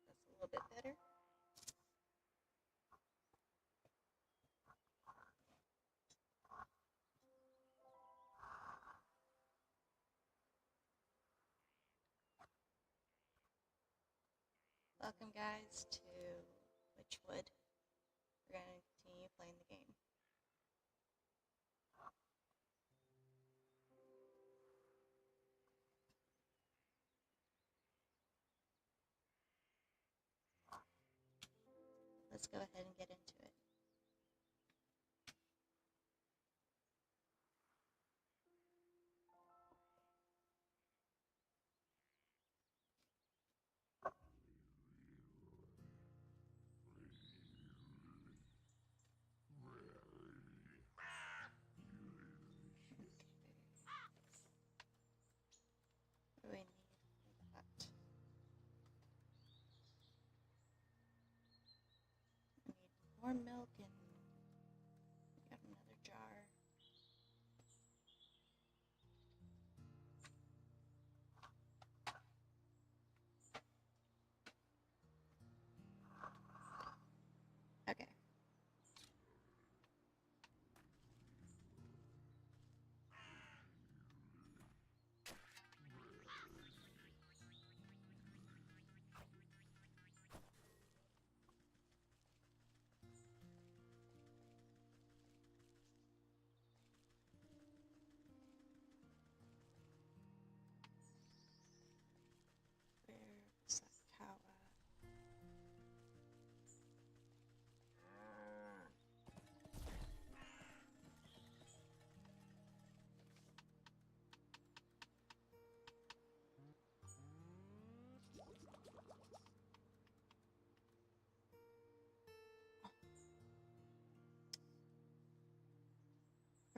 That's a little bit better. Welcome guys to Wytchwood. We're going to continue playing the game. Let's go ahead and get into it. What do we need? We need more milk and we got another jar. Okay.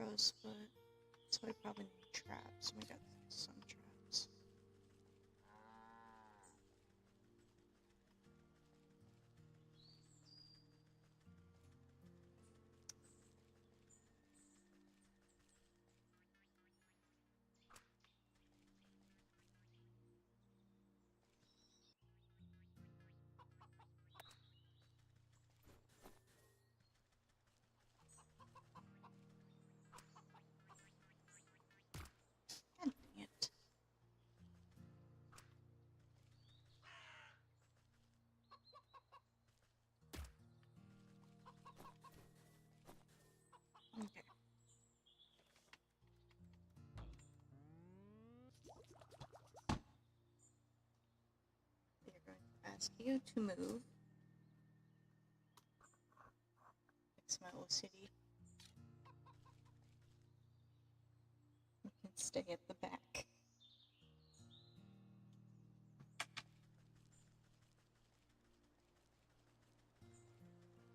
gross, but so I probably need traps. We got some traps. God dang it. Okay. They're going to ask you to move. Fix my OCD. You can stay at the back.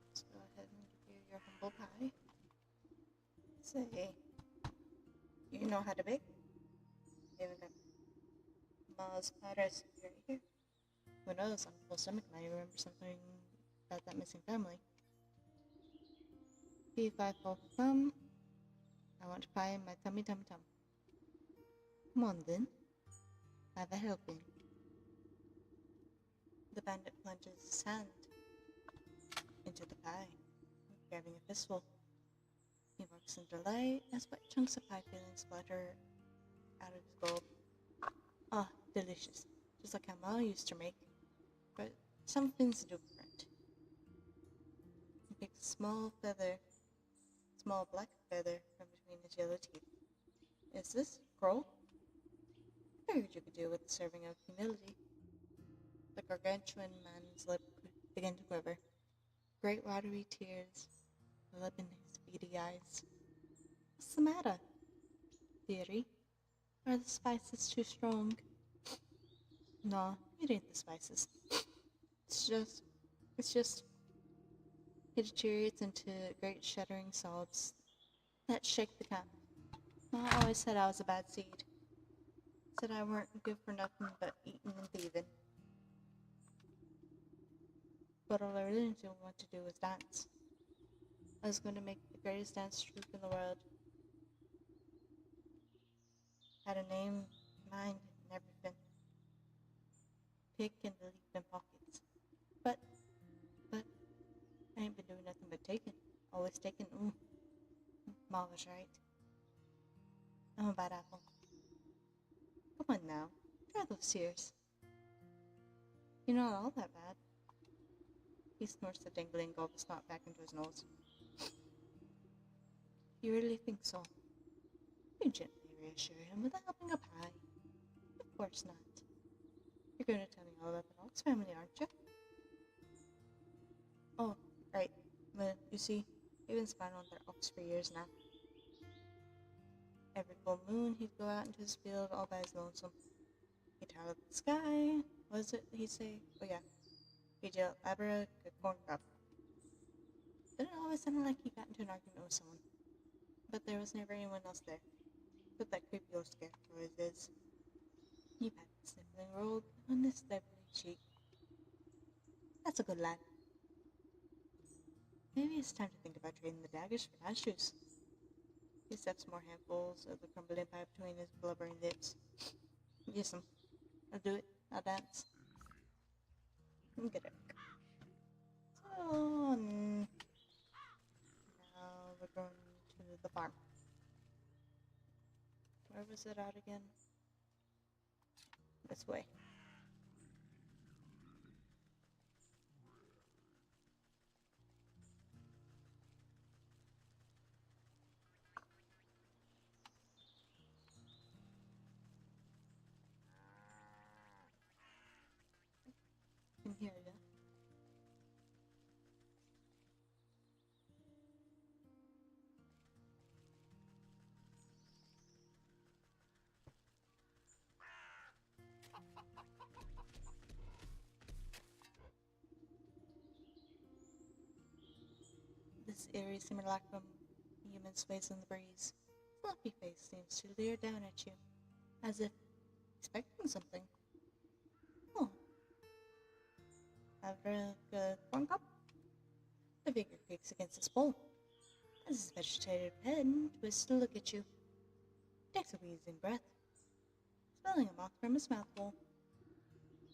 Let's go ahead and give you your humble pie. Say, you know how to bake? Even got Ma's pie recipe right here. Who knows, on a full stomach might remember something about that missing family. Fee-fi-fo-fum. I want pie in my tummy tum tum. Come on then. Have a helping. The bandit plunges his hand into the pie, grabbing a fistful. He barks in delight as wet chunks of pie filling splatter out of his bulb. Ah, delicious. Just like how Ma used to make. But something's different. He picks a small black feather from between his yellow teeth. Is this crow? I figured you could do with a serving of humility. The gargantuan man's lip began to quiver. Great watery tears well up in his beady eyes. What's the matter, dearie? Are the spices too strong? No, it ain't the spices. It's just, it deteriorates into great shuddering sobs that shake the camp. Ma always said I was a bad seed. Said I weren't good for nothing but eating and thieving. But all I really didn't want to do was dance. I was going to make the greatest dance troupe in the world. Had a name, mind, and everything. Pick and leap in pockets. But, I ain't been doing nothing but taking. Always taking. Ma was right. I'm a bad apple. Come on now. Dry those tears. You're not all that bad. He snorts the dangling gulp of snot back into his nose. You really think so? You gently reassure him with a helping of pie. Of course not. You're going to tell me all about the Knox family, aren't you? Oh, right. Well, you see, they've been spying on their ox for years now. Every full moon, he'd go out into his field all by his lonesome. He'd howl at the sky. What was it he'd say? Oh, yeah. He'd yell, Abra, good corn crop. Then it always sounded like he got into an argument with someone. But there was never anyone else there. But that creepy old scarecrow always is. He patted the sniffling rogue on his lively cheek. That's a good lad. Maybe it's time to think about trading the daggers for dance shoes. He stuffs more handfuls of the crumbling pie between his blubbering lips. Yes'm, I'll do it. I'll dance. Get it. So, now we're going to the farm. Where was it at again? This way. In here, yeah. This eerie simulacrum The human sways in the breeze. His fluffy face seems to leer down at you, as if expecting something. Oh, have a corn cup? The figure creaks against his bowl, as his vegetative head twists to look at you. He takes a wheezing breath, spelling a mock from his mouthful.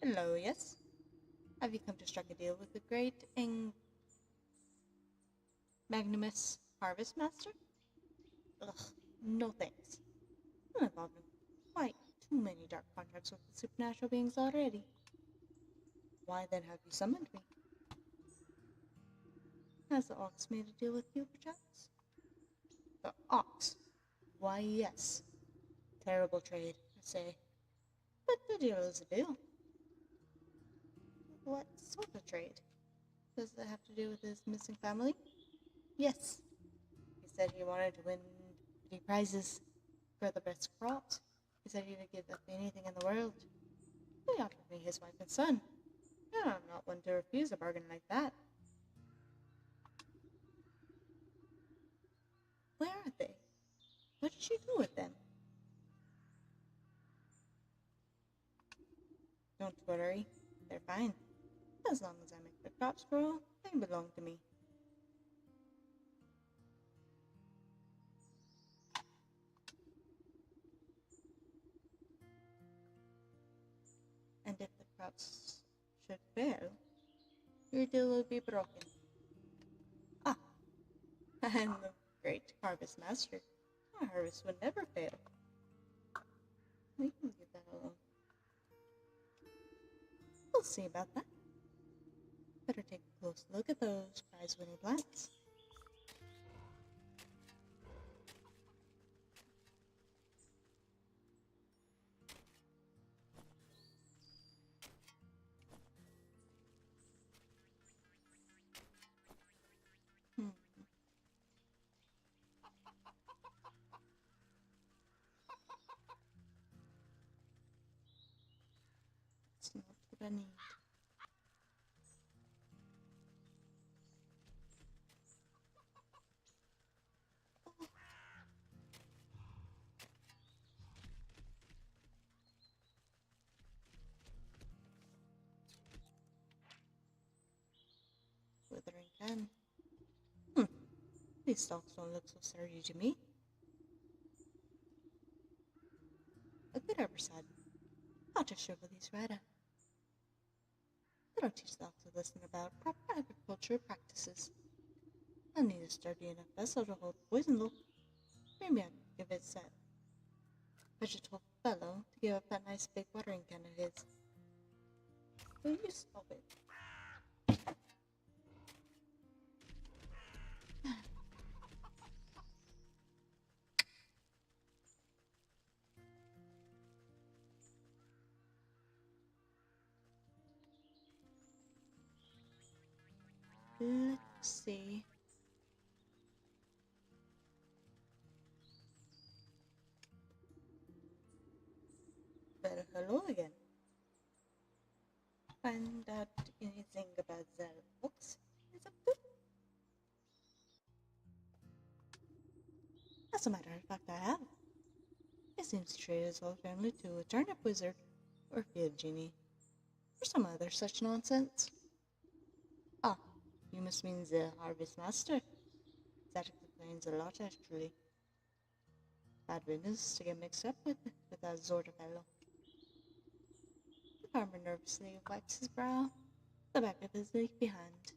Hello, yes? Have you come to strike a deal with the great magnanimous harvest master? Ugh, no thanks. I'm involved in quite too many dark contracts with the supernatural beings already. Why then have you summoned me? Has the ox made a deal with you, perchance? The ox? Why, yes. Terrible trade, I say. But the deal is a deal. What sort of trade? Does it have to do with his missing family? Yes. He said he wanted to win the prizes for the best crops. He said he would give up anything in the world. He offered me his wife and son. And I'm not one to refuse a bargain like that. Where are they? What did you do with them? Don't worry. They're fine. As long as I make the crops grow, they belong to me. And if the crops should fail, your deal will be broken. Ah, and the great harvest master. Our harvest would never fail. We can leave that alone. We'll see about that. Better take a close look at those prize-winning plants. It's not what I need. Withering can. These stalks don't look so sturdy to me. A good herbicide. I'll just shrivel these right up. It'll teach stalks a lesson about proper agriculture practices. I'll need a sturdy enough vessel to hold poison though. Maybe I can give it that vegetable fellow to give up that nice big watering can of his. Will you stop it? Let's see. Well, hello again. Find out anything about the books is up to? As a matter of fact, I have. It seems to trade his whole family to a turnip wizard, or field genie, or some other such nonsense. Ah, you must mean the harvest master. That explains a lot, actually. Bad business to get mixed up with that sort of fellow. The farmer nervously wipes his brow, the back of his leg behind.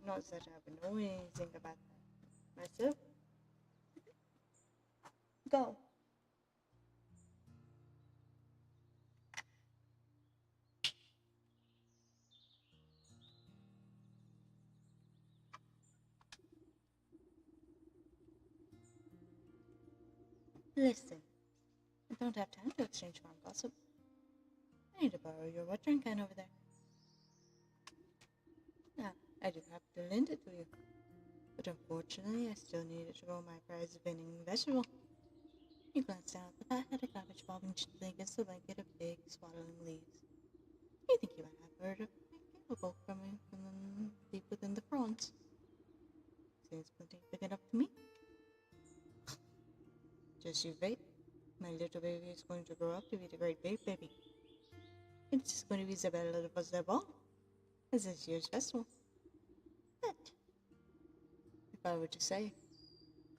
Not that I would know anything about that myself. Go. Listen, I don't have time to exchange farm gossip. I need to borrow your watering can over there. Now, I do have to lend it to you. But unfortunately, I still need it to grow my prize-winning vegetable. You glanced down at the fat head of cabbage bobbing gently against the blanket of big, swaddling leaves. You think you might have heard of it capable from deep within the fronds. Things plenty big enough for me. Just you wait. My little baby is going to grow up to be the great big baby. It's just going to be the better little of them all. As this year's festival. But if I were to say,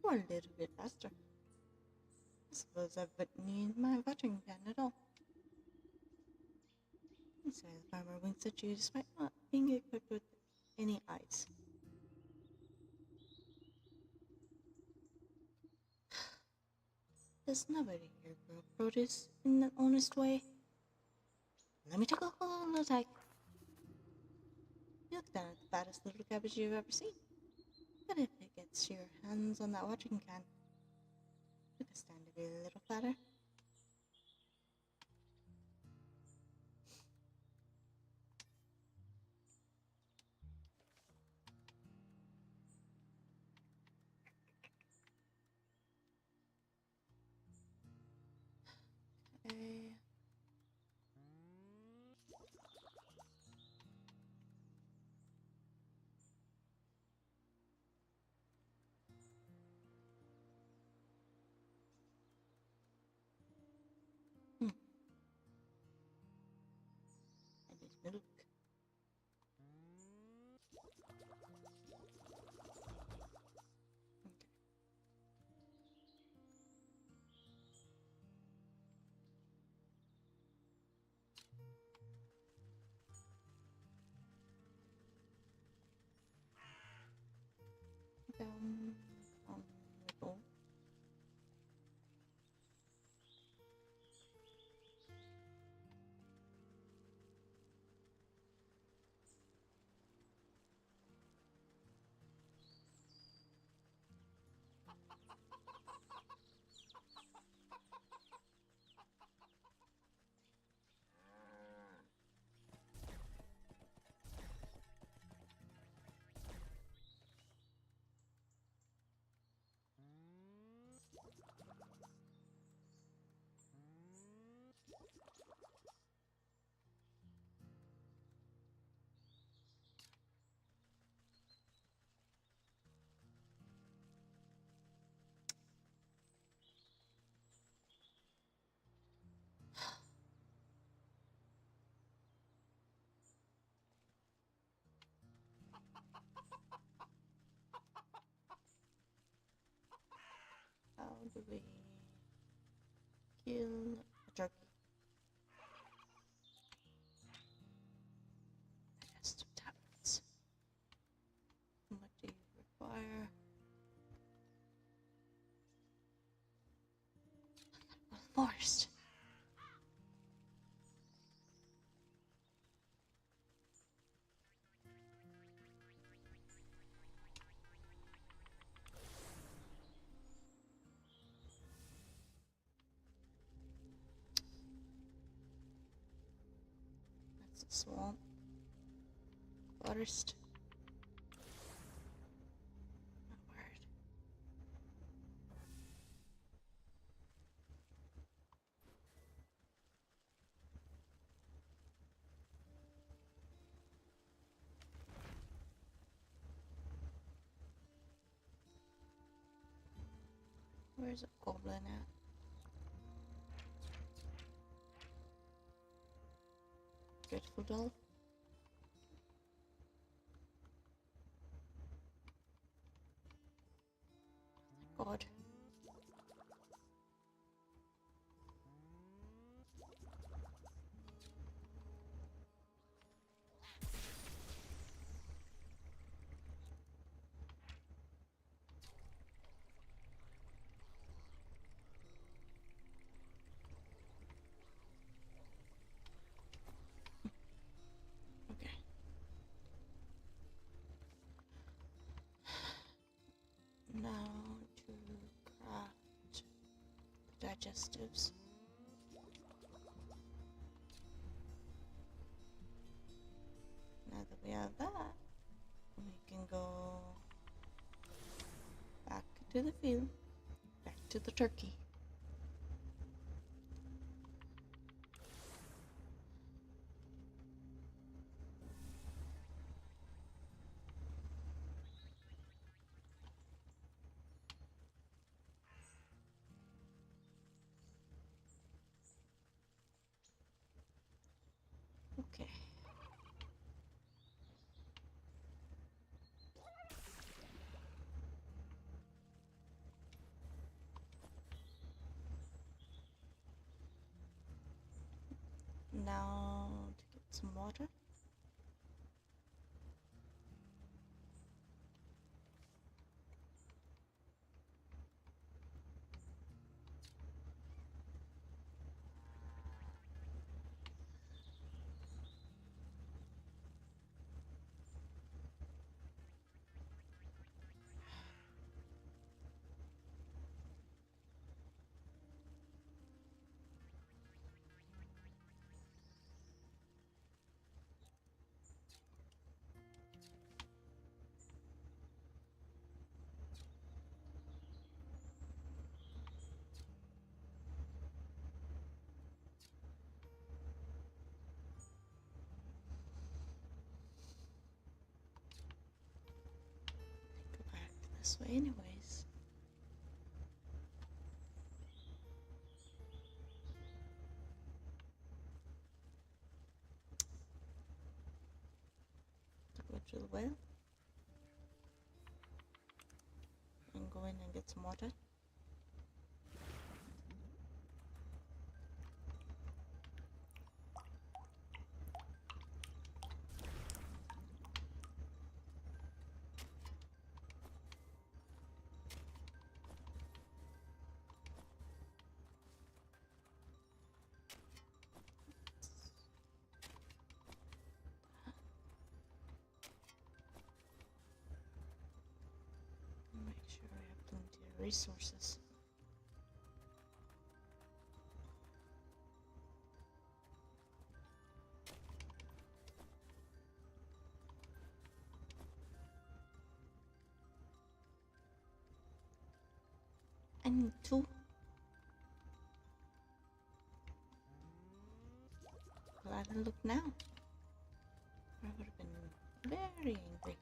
go a little bit faster, I suppose I wouldn't need my watering can at all. So the farmer winks at you despite not being equipped with any eyes. Does nobody here grow produce in an honest way? Let me take a whole look. You look down at the fattest little cabbage you've ever seen. But if it gets your hands on that watering can, you can stand to be a little fatter. Okay. I need milk. Okay. Down on the bowl. How do we kill a turkey? Digestive tablets. What do you require? Forced. That's a swamp. Forest. Not a word. Where's a goblin at? Dreadful doll. God. Okay. Now to craft digestives. Now that we have that, we can go back to the field, back to the turkey. Okay. Now to get some water. Go back this way anyways. Go to the well and go in and get some water. Make sure we have plenty of resources. I need two. Glad I look now. I would have been very angry.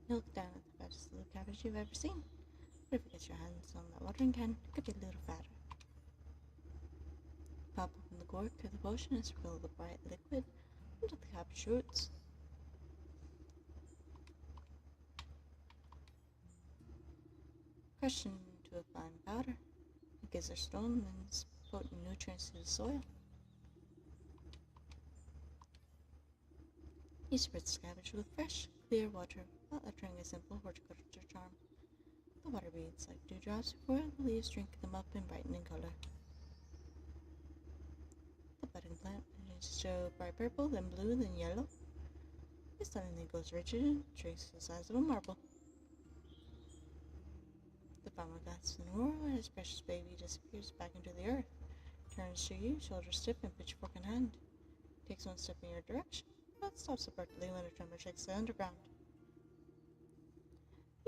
You look down at the fattest little cabbage you've ever seen. But if you get your hands on that watering can, it could be a little fatter. Pop open the cork of the potion and sprinkle the bright liquid into the cabbage roots. Crush into a fine powder. It gives their stone and potent nutrients to the soil. You spread the cabbage with fresh, clear water while uttering a simple horticulture charm. The water beads like dewdrops before the leaves drink them up and brighten in color. The budding plant begins to show bright purple, then blue, then yellow. It suddenly goes rigid and shrinks to the size of a marble. The farmer gasps in horror as his precious baby disappears back into the earth, turns to you, shoulders stiff and pitchfork in hand. Takes one step in your direction, but stops abruptly when a tremor shakes the underground.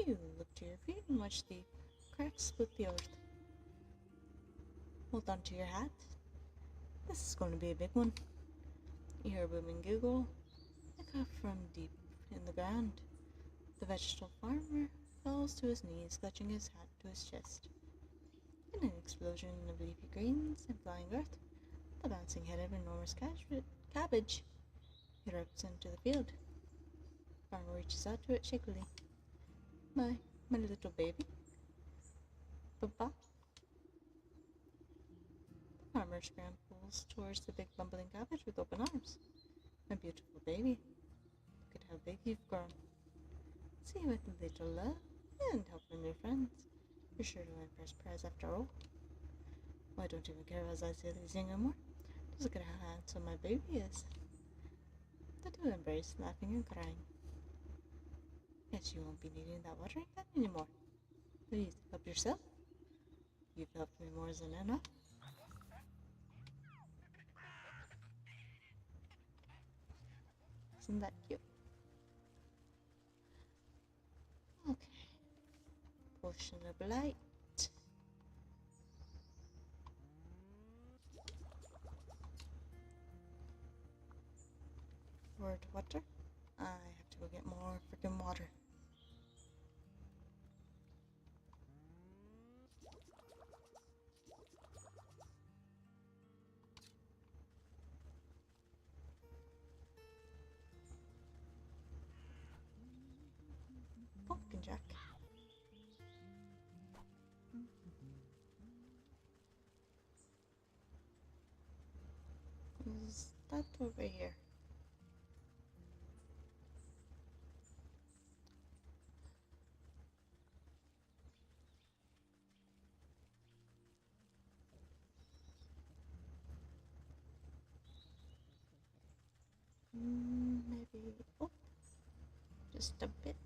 You look to your feet and watch the cracks split the earth. Hold on to your hat. This is going to be a big one. You hear a booming giggle, a cough from deep in the ground. The vegetable farmer falls to his knees, clutching his hat to his chest. In an explosion of leafy greens and flying earth, the bouncing head of an enormous cabbage erupts into the field. The farmer reaches out to it shakily. My little baby, Papa? The farmer scrambles towards the big bumbling cabbage with open arms. My beautiful baby. Look at how big you've grown. See you with a little love and help from your friends. You're sure to win first prize after all. Well, I don't even care as I say these anymore. Just look at how handsome my baby is. The two embrace, laughing and crying. Guess you won't be needing that watering can anymore. Please, help yourself. You've helped me more than enough. Isn't that cute? Okay. Potion of light. Word water. I have to go get more freaking water. Pumpkin Jack. Is that over here? Maybe. Oh, just a bit.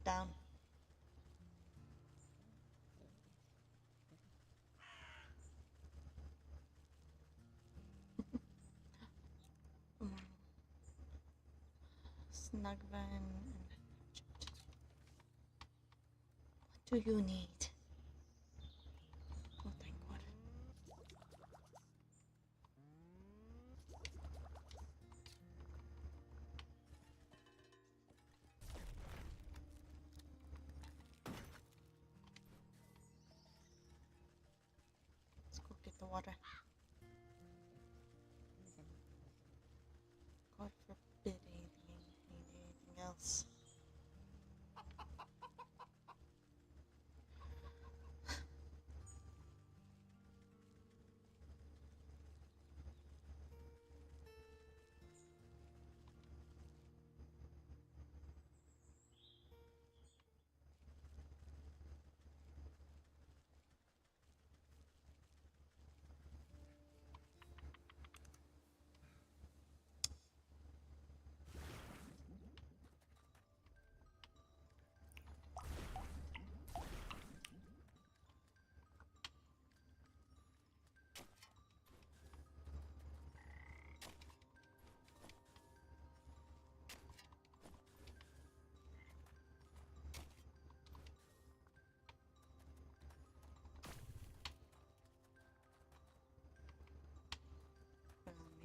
Down. Snugvan and what do you need? Oh, thank God. Let's go get the water. God forbid anything else.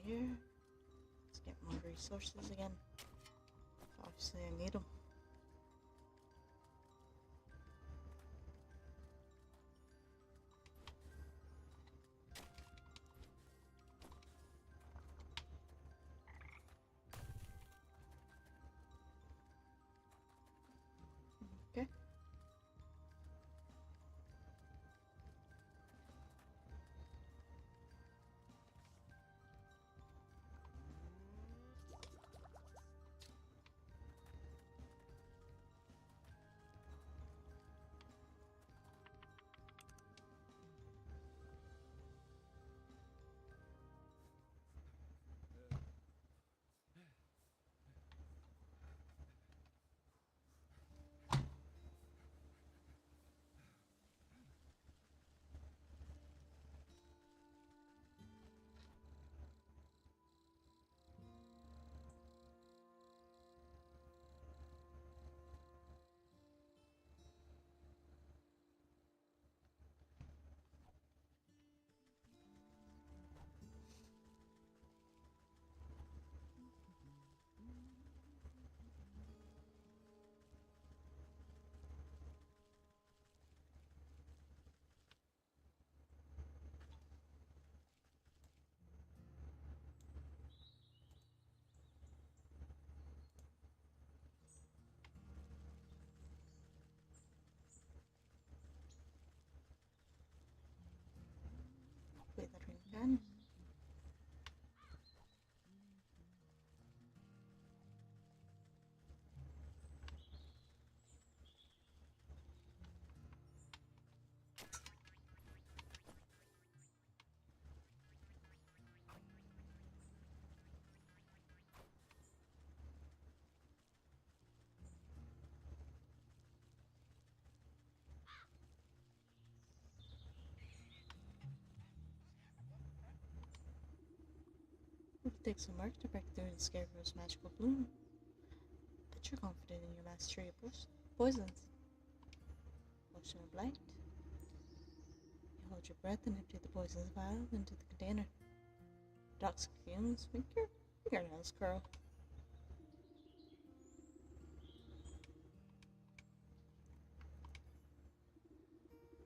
Here. Let's get more resources again. Obviously, I need them. Okay. can. It takes some work to break through the Scarecrow's magical bloom, but you're confident in your mastery of poisons. Potion of Light. You hold your breath and empty the poison's vial into the container. Toxic fumes make your fingernails curl.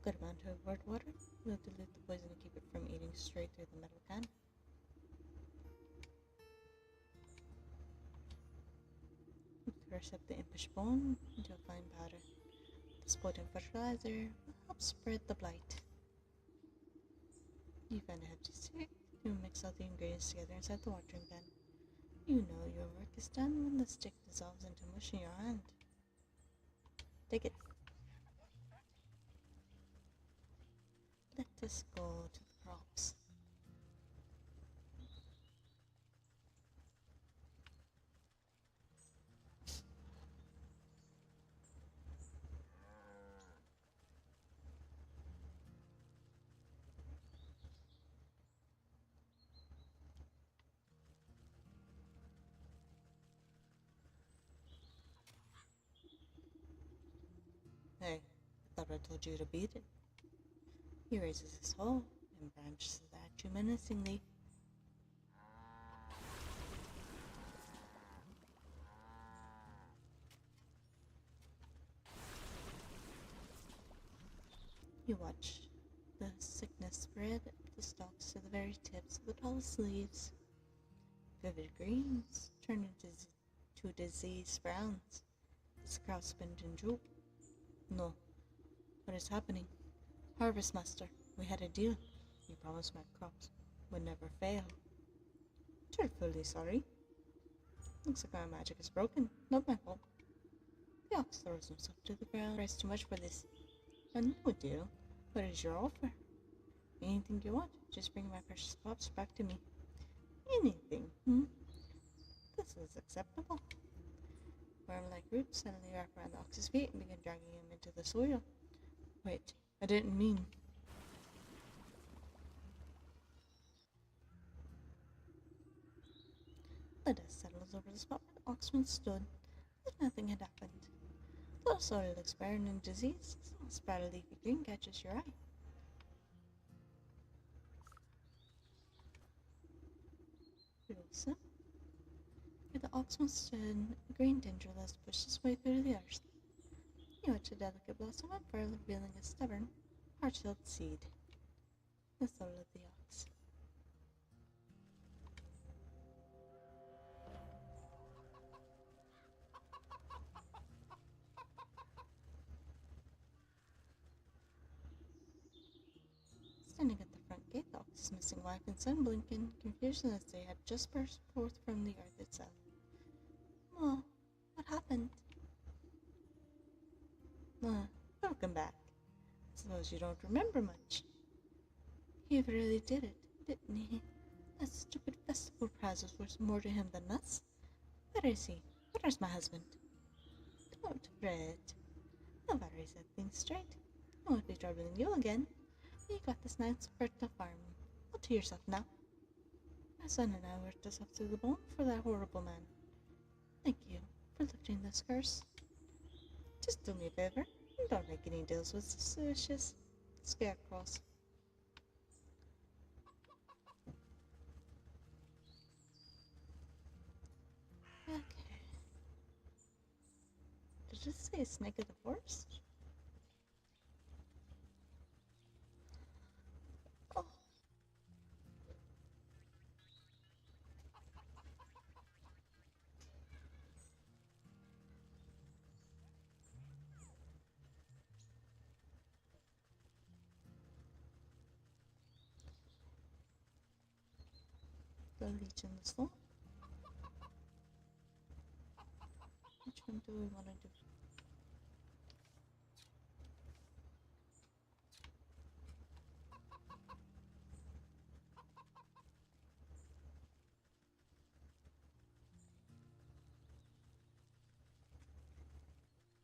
Good amount of word water will dilute the poison and keep it from eating straight through the metal can. You crush up the impish bone into a fine powder. This potent fertilizer will help spread the blight. You find a hefty stick. You mix all the ingredients together inside the watering pan. You know your work is done when the stick dissolves into mush in your hand. Take it. Let us go to the props. Hey, I thought I told you to beat it. He raises his hoe and branches at you menacingly. You watch the sickness spread up the stalks to the very tips of the tallest leaves. Vivid greens turn into diseased browns. His cross spin and droop. No, what is happening? Harvest Master, we had a deal. You promised my crops would never fail. Truthfully sorry. Looks like my magic is broken. Not my fault. The ox throws himself to the ground. Price too much for this. A no deal. What is your offer? Anything you want. Just bring my precious crops back to me. Anything, This is acceptable. Worm-like roots suddenly wrap around the ox's feet and begin dragging him into the soil. Wait, I didn't mean... The dust settles over the spot where the ox once stood, as if nothing had happened. The little soil looks barren and diseased. A small sprout of leafy green catches your eye. Wilson, where the ox once stood, a green tendril has pushed its way through the earth. You watch a delicate blossom unfurl, revealing a stubborn, heart-filled seed. The soul of the ox. Standing at the front gate, the ox's missing wife and son blink in confusion as they had just burst forth from the earth itself. Ma, what happened? Ma, welcome back. Suppose you don't remember much. He really did it, didn't he? That stupid festival prize was worth more to him than us. Where is he? Where's my husband? Don't fret. Nobody set things straight. I won't be troubling you again. You got this night's fertile farm. All to yourself now. My son and I worked us up to the bone for that horrible man. Thank you for lifting this curse. Just do me a favor and don't make any deals with suspicious scarecrows. Okay. Did it say snake of the forest? Oh. The leech in the swamp. Which one do we want to do?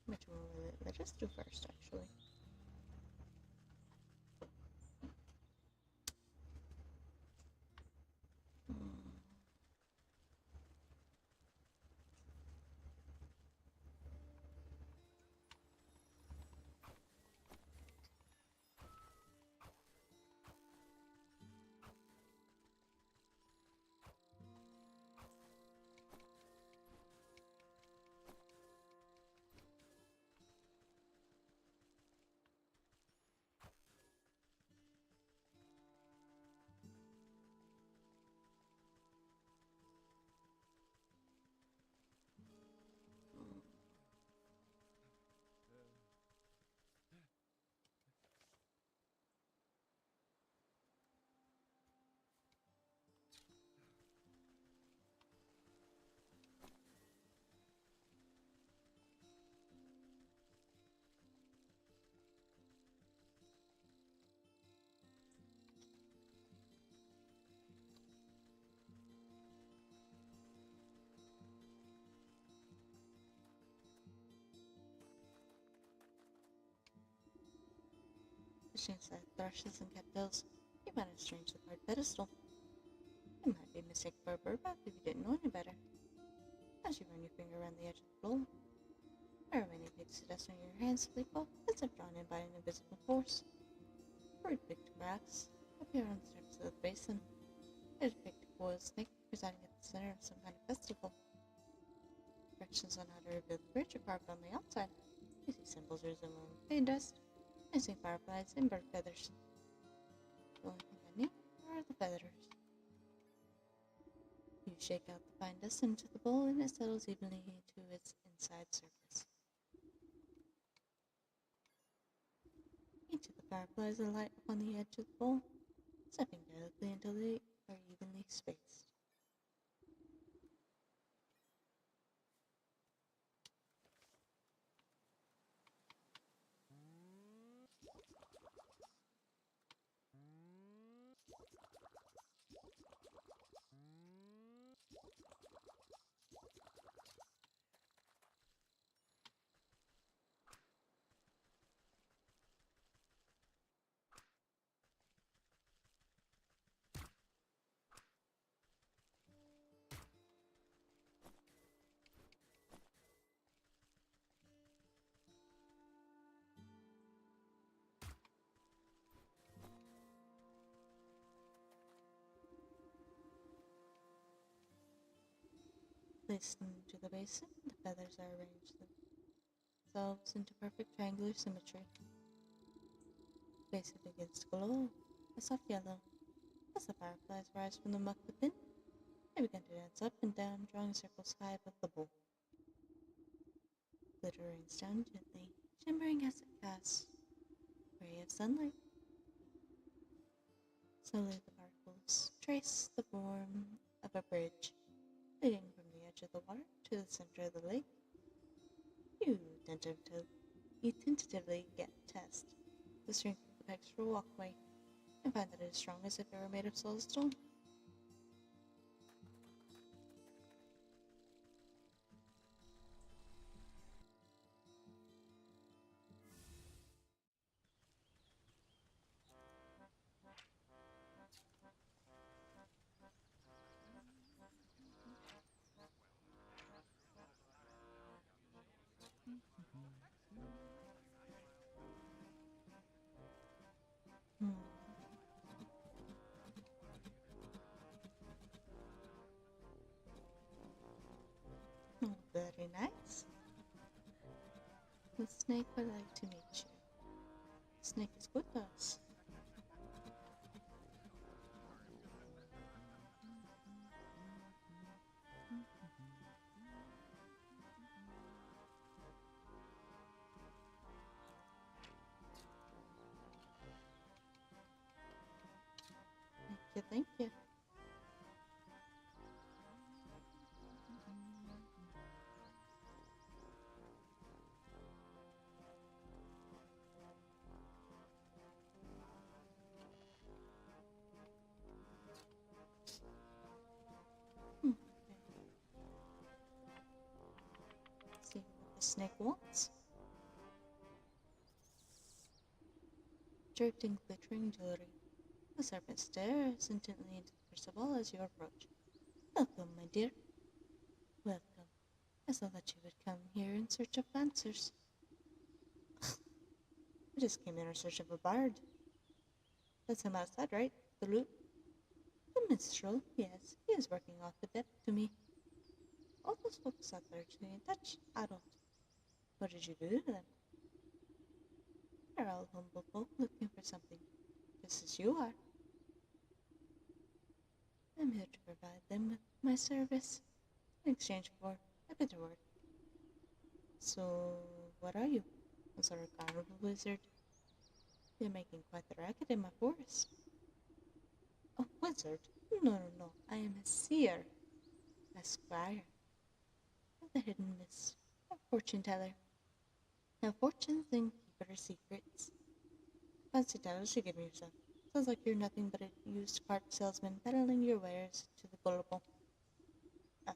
Which one will it let us do first, actually? Fishing side thrushes and cattails. You find a strangely hard pedestal. You might be mistaken for a birdbath if you didn't know any better. As you run your finger around the edge of the bowl, there are many pixie dust on your hands fall as if drawn in by an invisible force. Bird-picked cracks appear on the surface of the basin. It depicts a coiled snake presiding at the center of some kind of festival. Directions on how to reveal the bridge are carved on the outside. You see symbols resembling fairy dust, and see fireflies and bird feathers. The only thing I need are the feathers. You shake out the fine dust into the bowl and it settles evenly into its inside surface. Each of the fireflies alight upon the edge of the bowl, stepping delicately until they are evenly spaced. Placed into the basin, the feathers are arranged themselves into perfect triangular symmetry. The basin begins to glow, a soft yellow. As the fireflies rise from the muck within, they begin to dance up and down, drawing circles high above the bowl. Glitter rains down gently, shimmering as it casts a ray of sunlight. Slowly the particles trace the form of a bridge, leading from the edge of the water to the center of the lake. You tentatively test the strength of the pegs for a walkway, and find that it is strong as if it were made of solid stone. Oh, very nice. The snake would like to meet you. The snake is with us. Thank you, thank you. snake wants. Draped in glittering jewelry, the serpent stares intently into the crucible as you approach. Welcome, my dear. Welcome. I saw that you would come here in search of answers. I just came in search of a bard. That's him outside, right? The lute? The minstrel, yes. He is working off a debt to me. All those folks out there to me in touch. I don't. What did you do to them? They're all humble folk looking for something, just as you are. I'm here to provide them with my service in exchange for a bit of work. So, what are you? Some sort of carnival wizard? You're making quite the racket in my forest. A wizard? No. I am a seer, a squire, the hidden mist, a fortune teller. Now, fortunes and keeper secrets. Fancy titles you give yourself. Sounds like you're nothing but a used cart salesman peddling your wares to the gullible. Ah,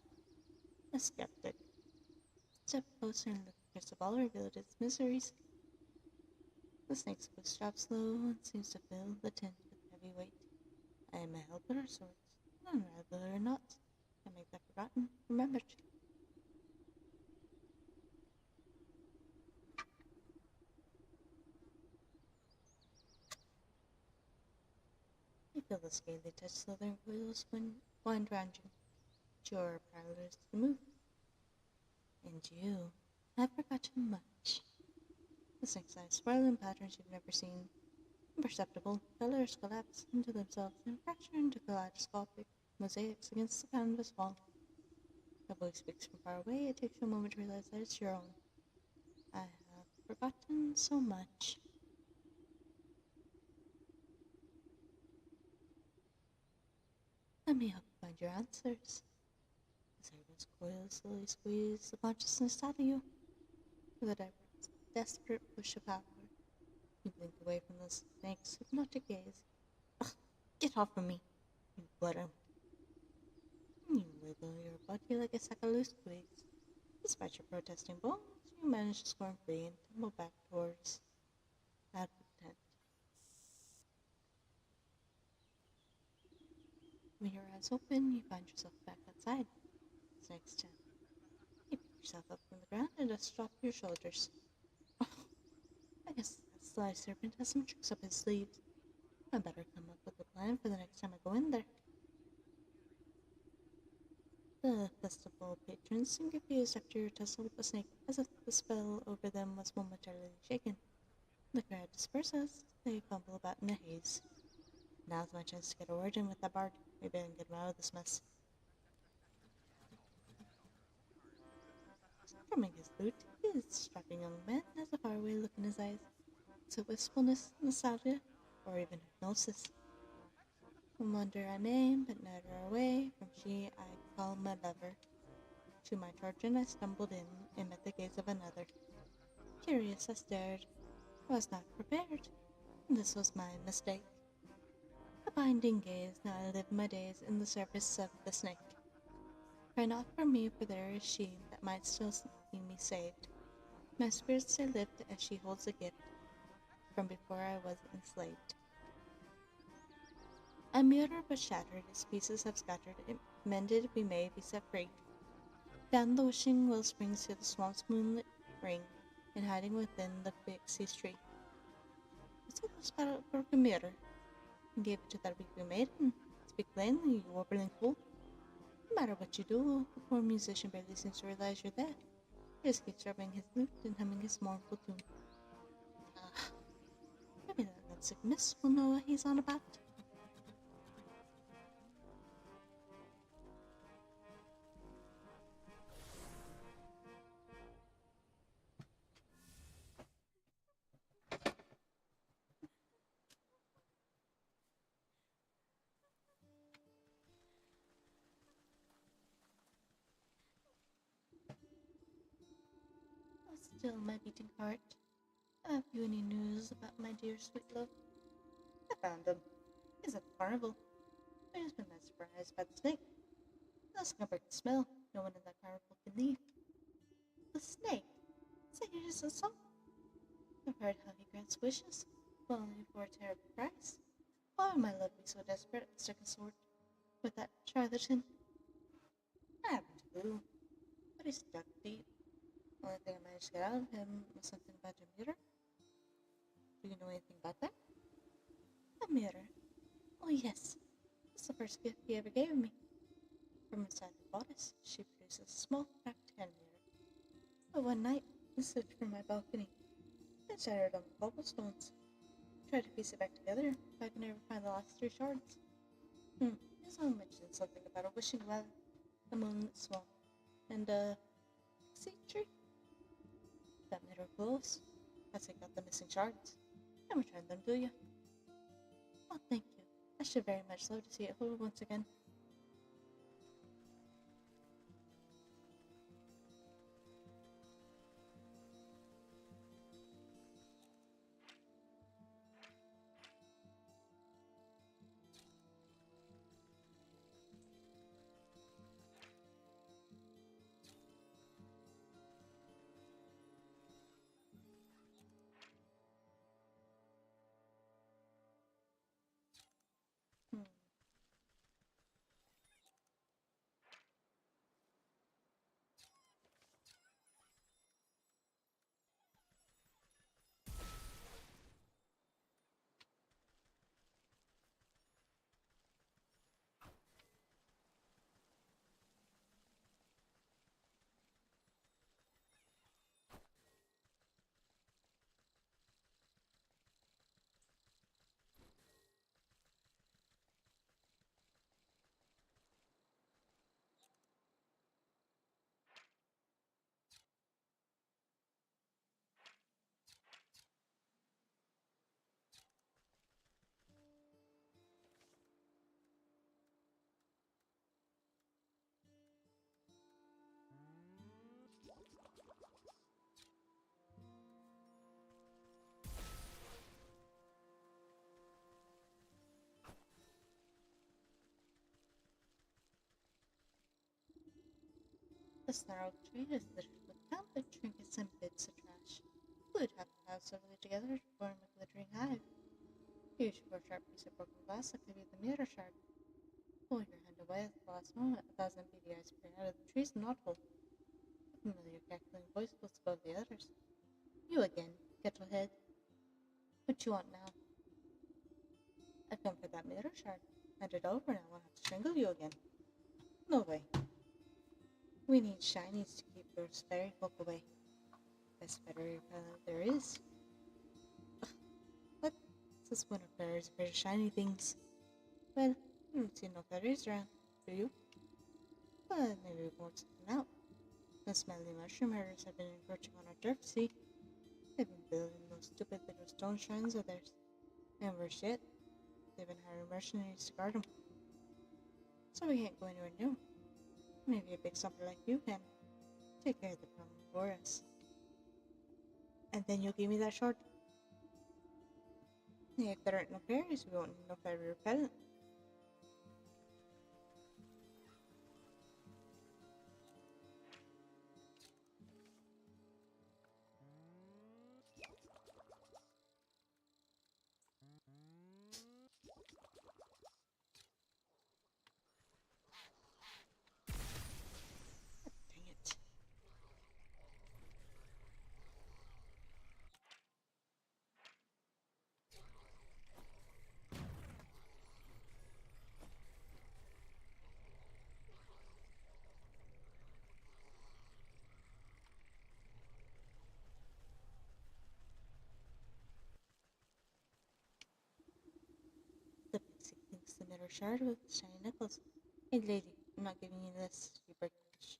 a skeptic. Step closer and look at the ball revealed its miseries. The snake's push drops low and seems to fill the tent with heavy weight. I am a helper of sorts, and rather or not, I make that forgotten, remembered. You feel the scaly touch southern wheels wind round you. Your powerless to move. And you have forgotten much. The snake's eyes swirl in patterns you've never seen. Imperceptible colors collapse into themselves and fracture into kaleidoscopic mosaics against the canvas wall. A voice speaks from far away. It takes you a moment to realize that it's your own. I have forgotten so much. Let me help you find your answers. The servant's coils slowly squeeze the consciousness out of you. With a desperate push of power, you blink away from the snake's hypnotic gaze. Ugh, get off of me, you butter. You wiggle your body like a sack of loose twigs. Despite your protesting bones, you manage to squirm free and tumble back towards that tent. When your eyes open, you find yourself back outside. Snake's tent. You pick yourself up from the ground and just drop your shoulders. Oh, I guess that sly serpent has some tricks up his sleeves. I better come up with a plan for the next time I go in there. The festival patrons seem confused after your tussle with the snake, as if the spell over them was momentarily shaken. The crowd disperses. They fumble about in a haze. Now's my chance to get a word in with that bard. Maybe I can get him out of this mess. Strumming his lute, he is a strapping young man has a faraway look in his eyes. It's a wistfulness, nostalgia, or even hypnosis. From wonder I may, but never away from she I call my lover. To my charging I stumbled in and met the gaze of another. Curious I stared. I was not prepared. This was my mistake. A binding gaze, now I live my days in the service of the snake. Cry not for me, for there is she that might still see me saved. My spirits I lift as she holds a gift from before I was enslaved. I'm muted but shattered, its pieces have scattered, it mended we may be set free. Down the wishing well springs to the swamp's moonlit ring, and hiding within the pixie's tree. What's all this about a broken mirror? And gave it to that weakly maiden. Speak plainly, you warbling fool. No matter what you do, the poor musician barely seems to realize you're there. He just keeps rubbing his lute and humming his mournful tune. Ah, maybe that lovesick miss will know what he's on about. Oh, still my beating heart. Have you any news about my dear sweet love? I found him. He's at the carnival. I just been surprised by the snake. Unless I can break the smell, no one in that carnival can leave. The snake? So here's a song. I've heard how he grants wishes, but only for a terrible price. Why would my love be so desperate as to consort with that charlatan? I haven't a clue, but he's dug deep. Only thing I managed to get out of him was something about a mirror. Do you know anything about that? A mirror? Oh yes, it's the first gift he ever gave me. From inside the bodice, she produces a small cracked hand mirror. But one night, it slipped from my balcony, and shattered on the cobblestones. Tried to piece it back together, but I could never find the last three shards. His song mentioned something about a wishing well, a moonlit swamp, and a pixie tree. That made her close. I take out the missing shards and return them to you. Oh, thank you. I should very much love to see it whole once again. Hmm. The snarled tree is littered with countless trinkets and bits of trash. Wood half the house solidly together to form a glittering hive. Huge for a sharp piece of broken glass that could be the mirror shard. Pull your hand away at the last moment, a thousand beady eyes peer out of the tree's knothole. A familiar cackling voice floats above the others. You again, Kettlehead. What you want now? I've come for that mirror shard. Hand it over and I won't have to strangle you again. No way. We need shinies to keep those fairy folk away. Best fairy repellent there is. Ugh, what? This one of fairies afraid of shiny things. Well, I don't see no fairies around, do you? But maybe we can work something out. The smelly mushroom herders have been encroaching on our turf, see? They've been building those stupid little stone shrines of theirs. And worse yet, they've been hiring mercenaries to guard them. So we can't go anywhere new. Maybe a big something like you can. Take care of the problem for us. And then you'll give me that shard? Yeah, if there aren't no fairies, we won't need no fairy repellent. Dang it. The pixie thinks the mirror shard with shiny nipples. Hey lady, I'm not giving you this, you break the fish.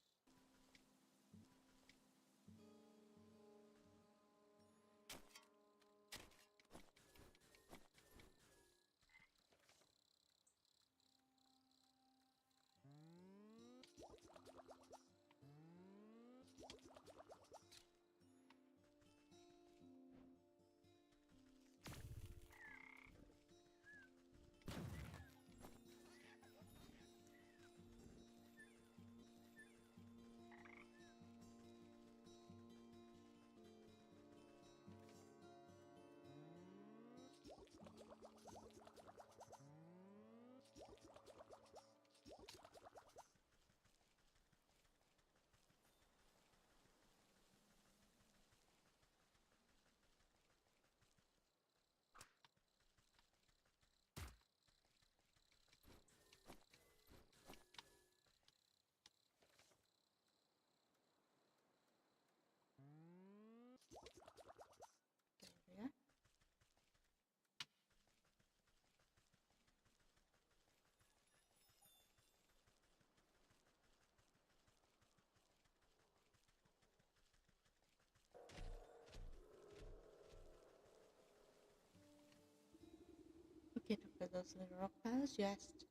Get over those little rock piles, you asked.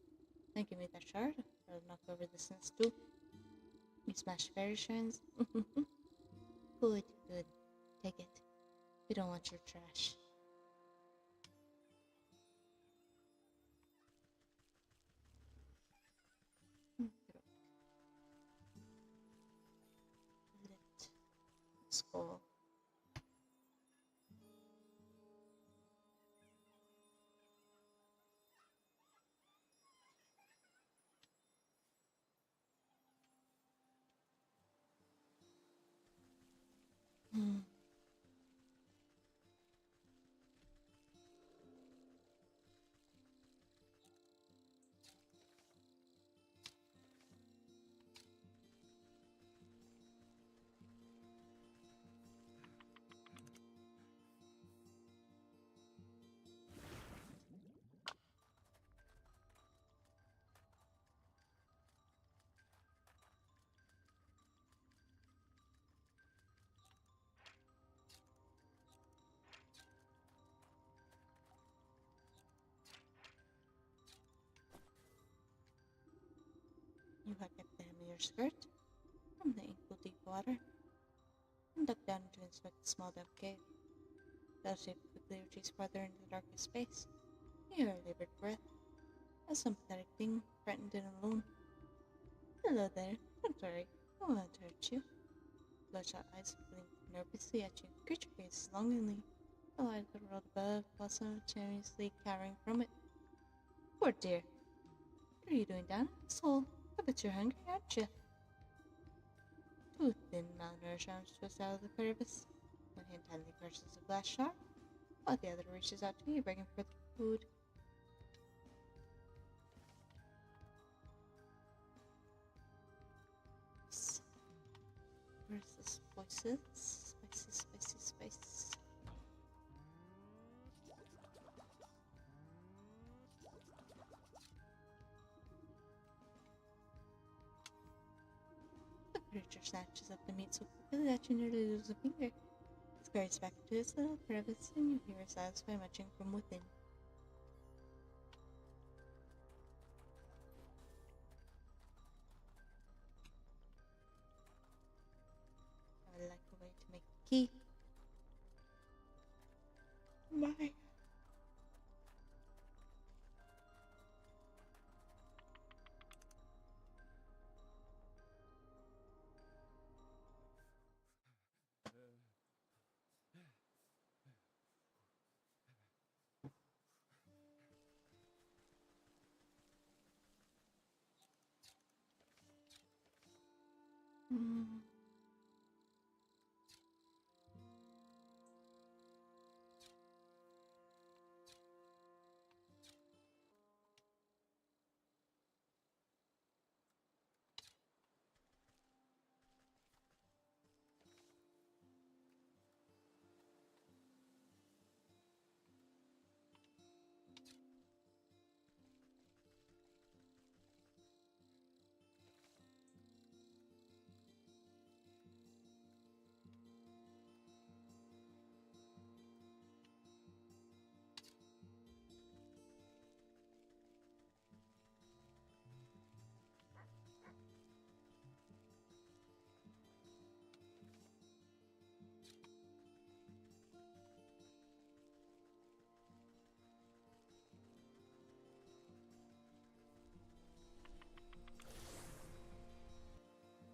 Then give me that shard, or I'll knock over this nest too. You smash fairy shrines? Good, good. Take it. We don't want your trash. Lit skull. You hike up the hem of your skirt from the ankle-deep water and duck down to inspect the small dark cave. Bell-shaped quickly retreats farther into the darkest space. You hear a labored breath. A sympathetic thing, frightened and alone. Hello there. Don't worry. I won't hurt you. Bloodshot eyes blink nervously at you. Creature gazes longingly. The light of the world above, while simultaneously cowering from it. Poor dear. What are you doing down in this hole? I bet you're hungry, aren't you? Two thin, malnourished arms twist out of the crevice. One hand tightly clutches a glass jar, while the other reaches out to you, begging for food. Where's this voices? Spices, spicy, spice. The creature snatches up the meat so quickly that you nearly lose a finger. It scurries back to its little crevice, and you hear a satisfied munching from within. I would like a way to make a key. My.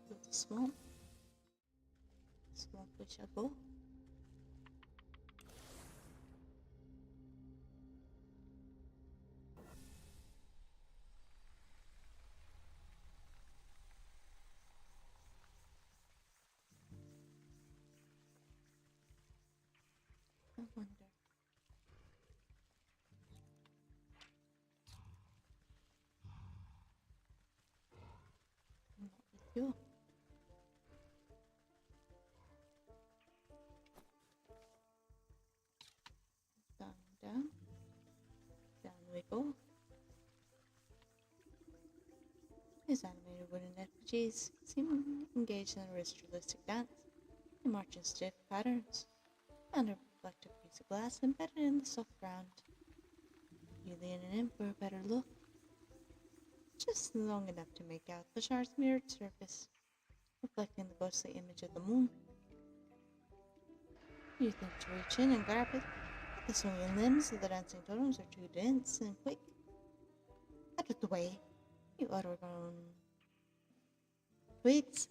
The swamp. Swamp we shall go. I wonder. I'm not with you. Down, down. Down we go. His animated wooden effigies seem engaged in a ritualistic dance. They march in stiff patterns, and a reflective piece of glass embedded in the soft ground. You leaning in for a better look. Just long enough to make out the shard's mirrored surface, reflecting the ghostly image of the moon. You think to reach in and grab it, but the swinging limbs of the dancing totems are too dense and quick. Out of the way, you utter groan. Twigs!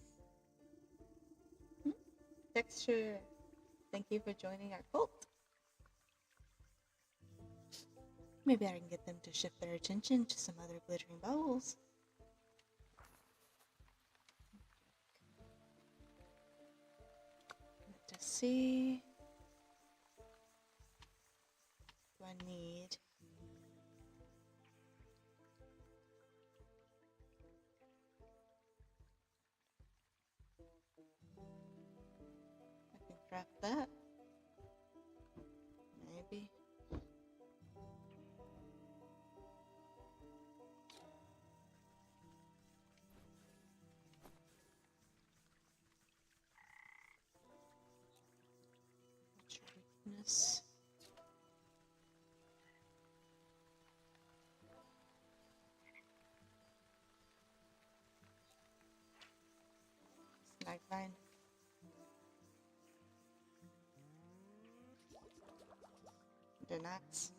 Texture, thank you for joining our cult. Maybe I can get them to shift their attention to some other glittering bubbles. Let's see. What do I need? I can craft that. Maybe. What's your weakness? Snagvine. The nuts.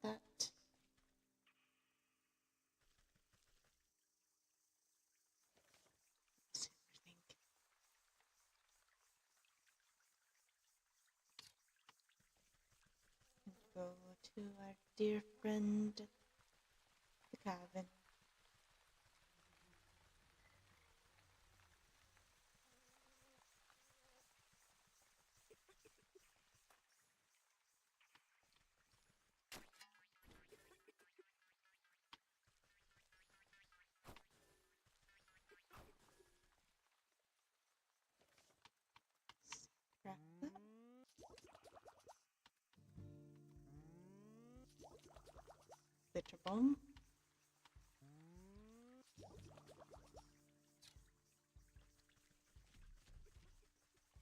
That. Let's see what we think. And go to our dear friend, the cabin. Craft that. Glitter bomb.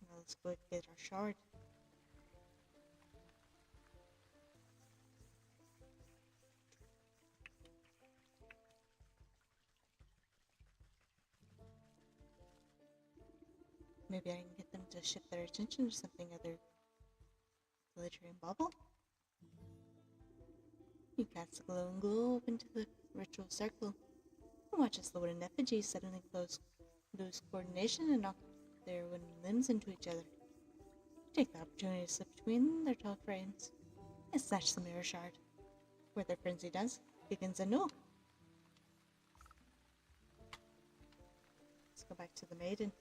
Now let's go get our shard. Maybe I can get them to shift their attention to something other glittering bubble. You cast the glowing globe into the ritual circle and watch a slow and effigy suddenly lose coordination and knock their wooden limbs into each other. You take the opportunity to slip between their tall frames and snatch the mirror shard. Where their frenzy does, begins anew. Let's go back to the maiden.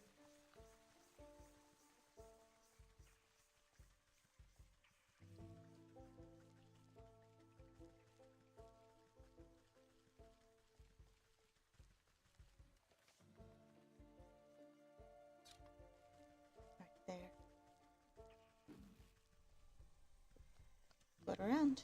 Right there. Float around.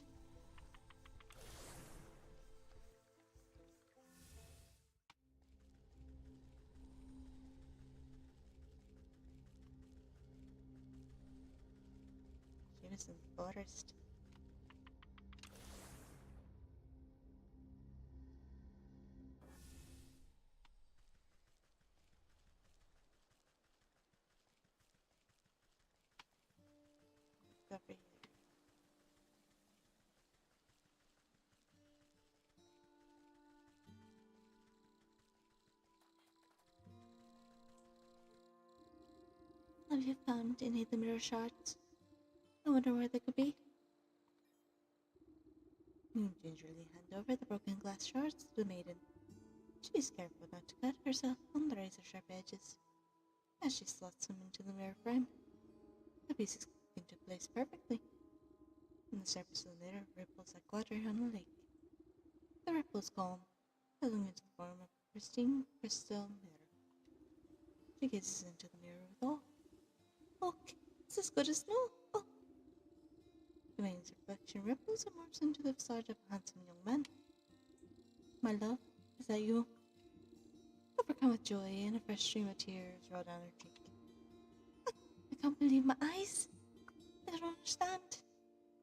Unison forest. Over here. Have you found any of the mirror shards? I wonder where they could be. You gingerly hand over the broken glass shards to the maiden. She is careful not to cut herself on the razor-sharp edges. As she slots them into the mirror frame, the pieces click into place perfectly, and the surface of the mirror ripples like water on a lake. The ripples calm, filling into the form of a pristine crystal mirror. She gazes into the mirror with awe. Look, it's as good as new. Oh! The maiden's reflection ripples and morphs into the visage of a handsome young man. My love, is that you? Of overcome with joy, and a fresh stream of tears rolled down her cheek. I can't believe my eyes. I don't understand.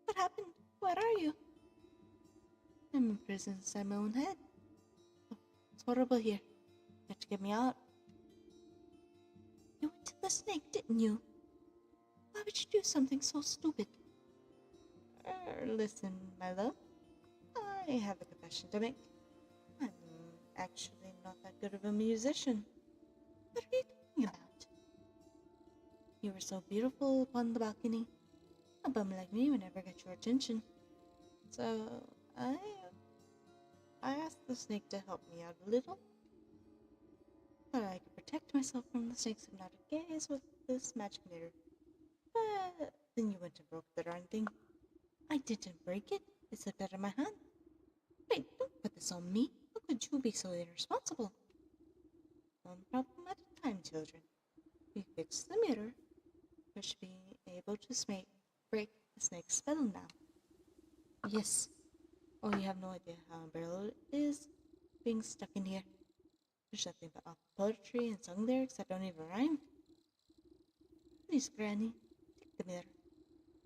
What happened? Where are you? I'm in prison inside my own head. Oh, it's horrible here. You have to get me out. You went to the snake, didn't you? Why would you do something so stupid? Listen, my love. I have a confession to make. I'm actually not that good of a musician. What are you talking about? You were so beautiful upon the balcony. A bum like me would never get your attention. So I asked the snake to help me out a little. Thought I could protect myself from the snake's hypnotic gaze with this magic mirror. But then you went and broke the darn thing. I didn't break it. It slipped out of my hand. Wait, don't put this on me. How could you be so irresponsible? One problem at a time, children. We fixed the mirror. We should be able to break the snake's spell now. Yes. Oh, you have no idea how unbearable it is being stuck in here. There's nothing but awful poetry and song lyrics that don't even rhyme. Please, Granny, take the mirror.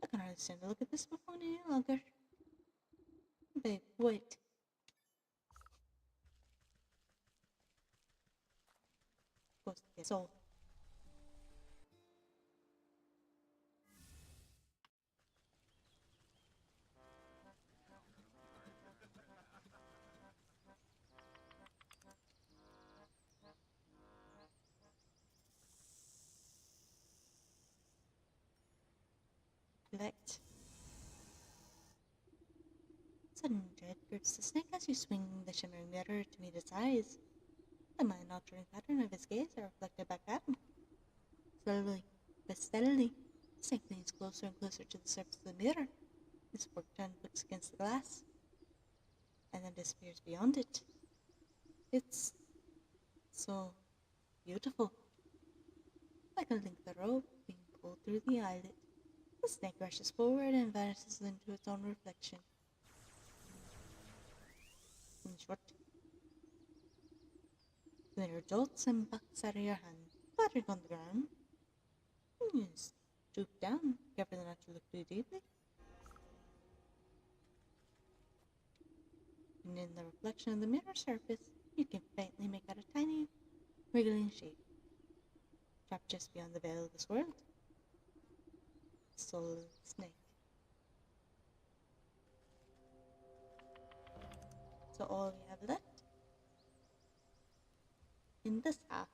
I can hardly stand to look at this before any longer. Babe, wait. Ghost soul. Collect. Sudden dread grips the snake as you swing the shimmering mirror to meet its eyes. The mind-altering pattern of his gaze are reflected back at him. Slowly, but steadily, the snake leans closer and closer to the surface of the mirror. His forked tongue clicks against the glass, and then disappears beyond it. It's so beautiful. Like a length of rope being pulled through the eyelid, the snake rushes forward and vanishes into its own reflection. In short, the mirror jolts and bucks out of your hand, clattering on the ground. You stoop down, careful not to look too deeply. And in the reflection of the mirror surface, you can faintly make out a tiny, wriggling shape, trapped just beyond the veil of this world. Soul snake. So all we have left in this half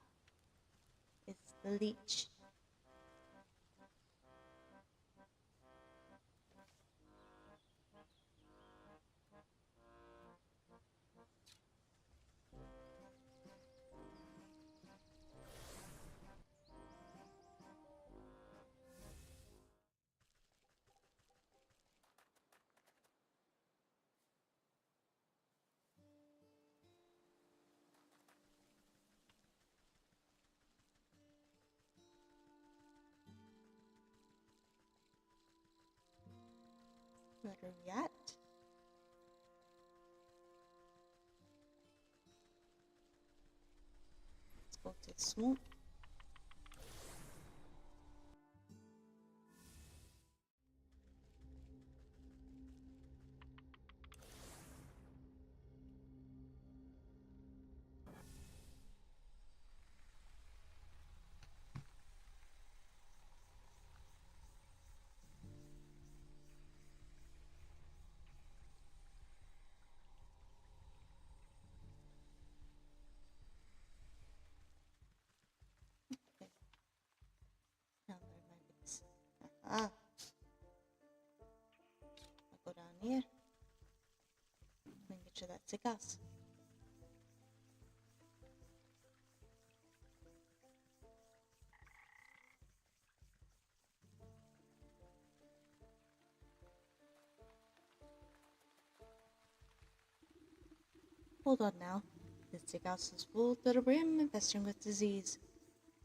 is the leech. Where are we at? Let's go to the swamp. Okay. Now learn my bits. I'll go down here and get you that sick house. Hold on now. This sick house is full to the brim and festering with disease.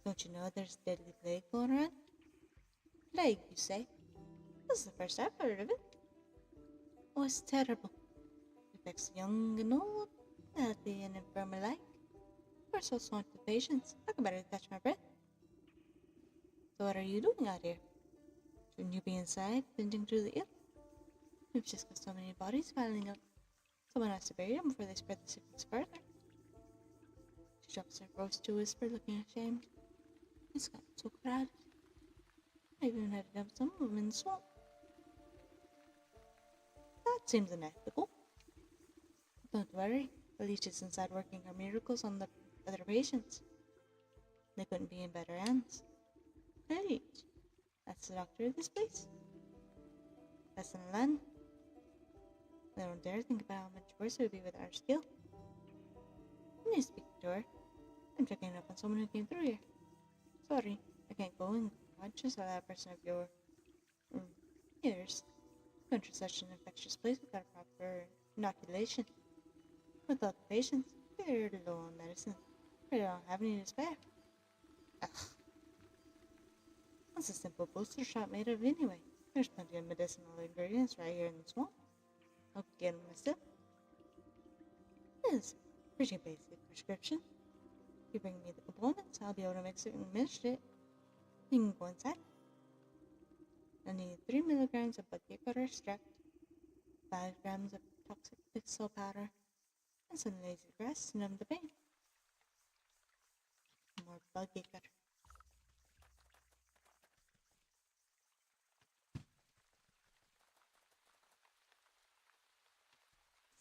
Don't you know there's a deadly plague going around? Plague, you say? This is the first I've heard of it. Oh, it's terrible. It affects young and old, healthy and infirm alike. For We're so swamped with patients. I can barely catch my breath. So what are you doing out here? Shouldn't you be inside, tending to the ill? We've just got so many bodies piling up. Someone has to bury them before they spread the sickness further. She drops her voice to whisper, looking ashamed. It's gotten so crowded. I even had to dump some of them in the swamp. That seems unethical. Don't worry, the leech is inside working her miracles on the other patients. They couldn't be in better hands. The leech. That's the doctor of this place. That's in the land. I don't dare think about how much worse it would be without her skill. I need to speak to her. I'm checking up on someone who came through here. Sorry, I can't go and conscious of that person of your years. Going through such an infectious place without proper inoculation. Without the patients, they're low on medicine. They don't have any to spare. Ugh. What's a simple booster shot made of anyway? There's plenty of medicinal ingredients right here in the swamp. I'll get them myself. It's a pretty basic prescription. If you bring me the components, I'll be able to mix it and administer it. You can go inside. I need 3 milligrams of bucket cutter extract, 5 grams of toxic pixel powder, and some lazy grass to numb the pain. More bucket cutter.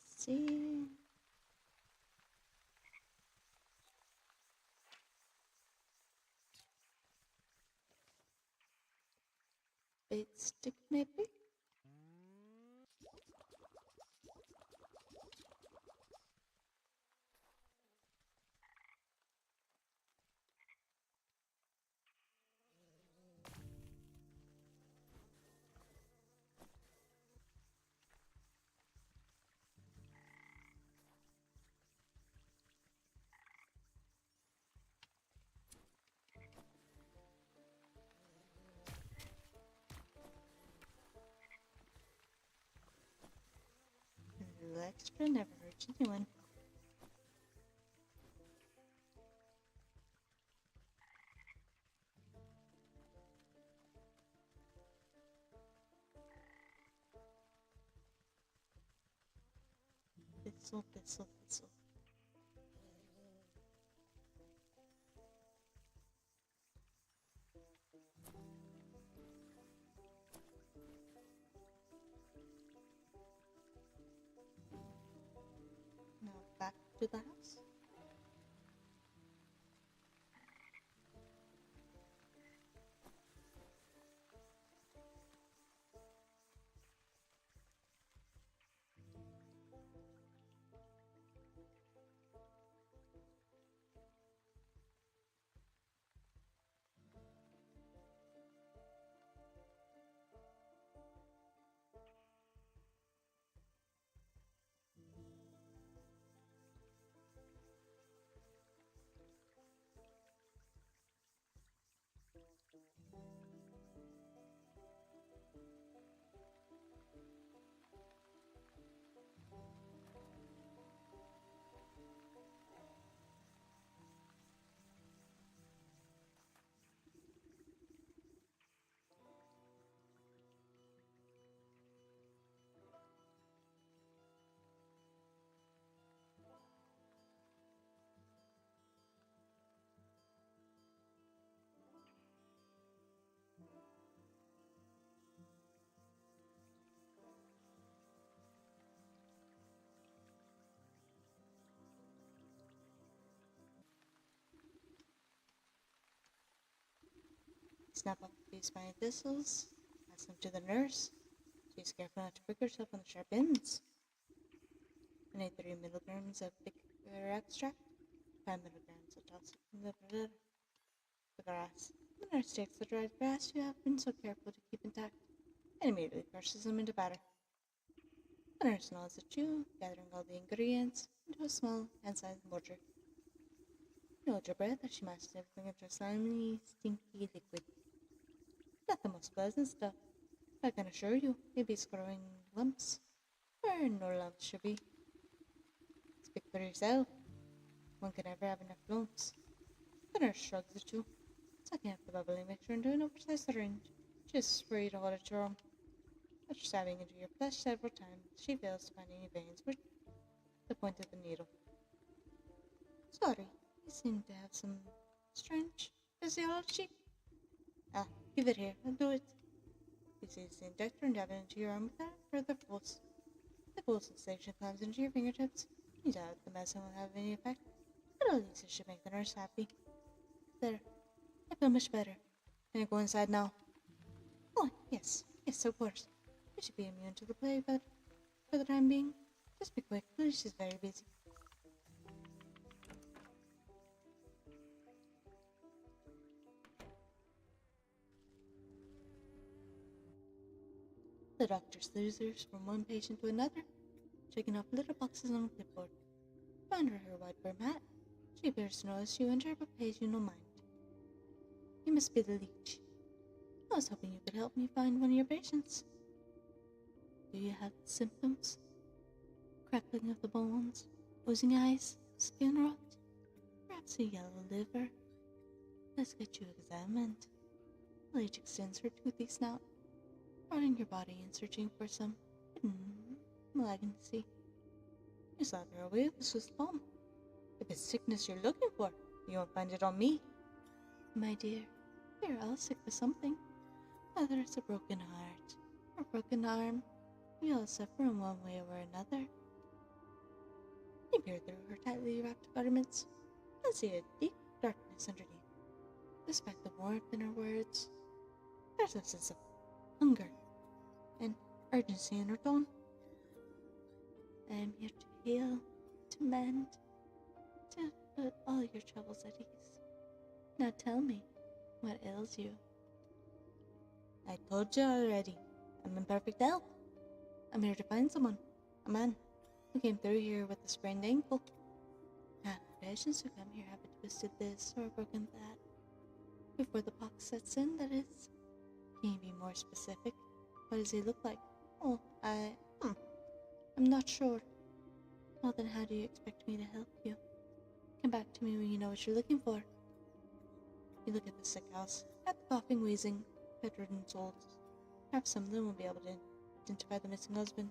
Let's see. Bait stick maybe? A little extra never hurts anyone. Thistle, thistle, thistle. Now back to the house. Snap up a few spiny thistles, pass them to the nurse. She's careful not to prick herself on the sharp ends. I need 3 milligrams of bitter extract, 5 milligrams of toxic the grass. The nurse takes the dried grass you have been so careful to keep intact and immediately crushes them into batter. The nurse nods at you, gathering all the ingredients into a small hand-sized mortar. You hold your breath as she mashes everything into a slimy, stinky liquid. Not the most pleasant stuff. I can assure you, it beats growing lumps where no lumps should be. Speak for yourself. One can never have enough lumps. The nurse shrugs the two, sucking up the bubbling mixture into an oversized syringe. She is free to hold it to her own. After stabbing into your flesh several times, she fails to find any veins with the point of the needle. Sorry, you seem to have some strange physiology. Ah, give it here, I'll do it. He sees the injector and dabs it into your arm without further force. The cool sensation climbs into your fingertips. You doubt the medicine will have any effect, but at least it should make the nurse happy. There, I feel much better. Can I go inside now? Oh, yes, of course. You should be immune to the plague, but for the time being, just be quick, please, she's very busy. The doctor slithers from one patient to another, checking off little boxes on a clipboard. Under her white brim hat, she appears to notice you enter but pays you no mind. You must be the leech. I was hoping you could help me find one of your patients. Do you have the symptoms? Crackling of the bones, oozing eyes, skin rot, perhaps a yellow liver. Let's get you examined. The leech extends her toothy snout, prodding your body and searching for some hidden malignancy. You slap her away with a Swiss palm. If it's sickness you're looking for, you won't find it on me. My dear, we're all sick with something. Whether it's a broken heart or a broken arm, we all suffer in one way or another. You peer through her tightly wrapped garments and see a deep darkness underneath. Despite the warmth in her words, there's a sense of hunger and urgency in her tone. I am here to heal, to mend, to put all your troubles at ease. Now tell me, what ails you? I told you already. I'm in perfect health. I'm here to find someone, a man, who came through here with a sprained ankle. Half the patients who come here have a twisted this or a broken that. Before the pox sets in, that is. Can you be more specific? What does he look like? Oh, I'm not sure. Well then, how do you expect me to help you? Come back to me when you know what you're looking for. You look at the sick house, at the coughing, wheezing, bedridden souls. Perhaps some of them will be able to identify the missing husband.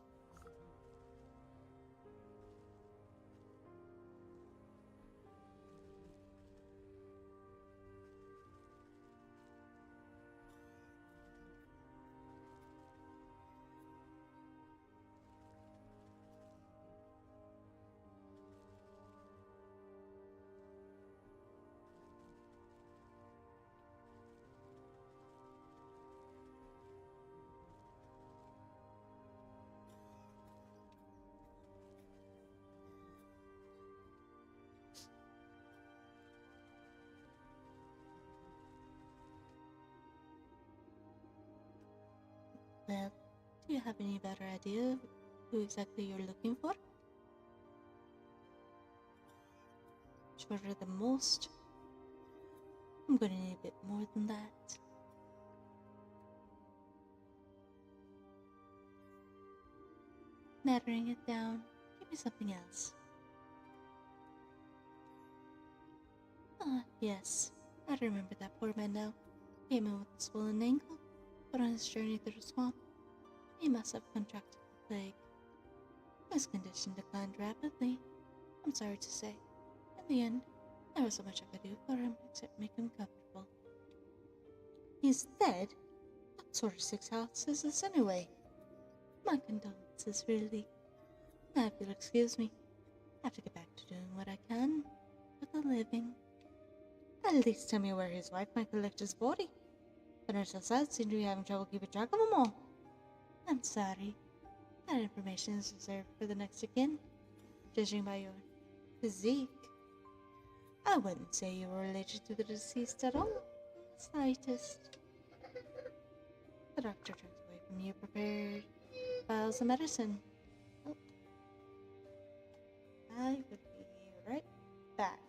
Well, do you have any better idea of who exactly you're looking for? Shorter than most. I'm going to need a bit more than that. Mattering it down, give me something else. Ah, yes. I remember that poor man now. Came in with a swollen ankle, but on his journey through the swamp, he must have contracted the plague. His condition declined rapidly, I'm sorry to say. In the end, there wasn't much I could do for him except make him comfortable. He's dead? What sort of sick house is this anyway? My condolences, really. Now, if you'll excuse me, I have to get back to doing what I can with a living. At least tell me where his wife might collect his body. The nurse outside seemed to be having trouble keeping track of them all. I'm sorry. That information is reserved for the next of kin. Judging by your physique, I wouldn't say you were related to the deceased at all. Slightest. The doctor turns away from you, prepared vials of medicine. Oh. I will be right back.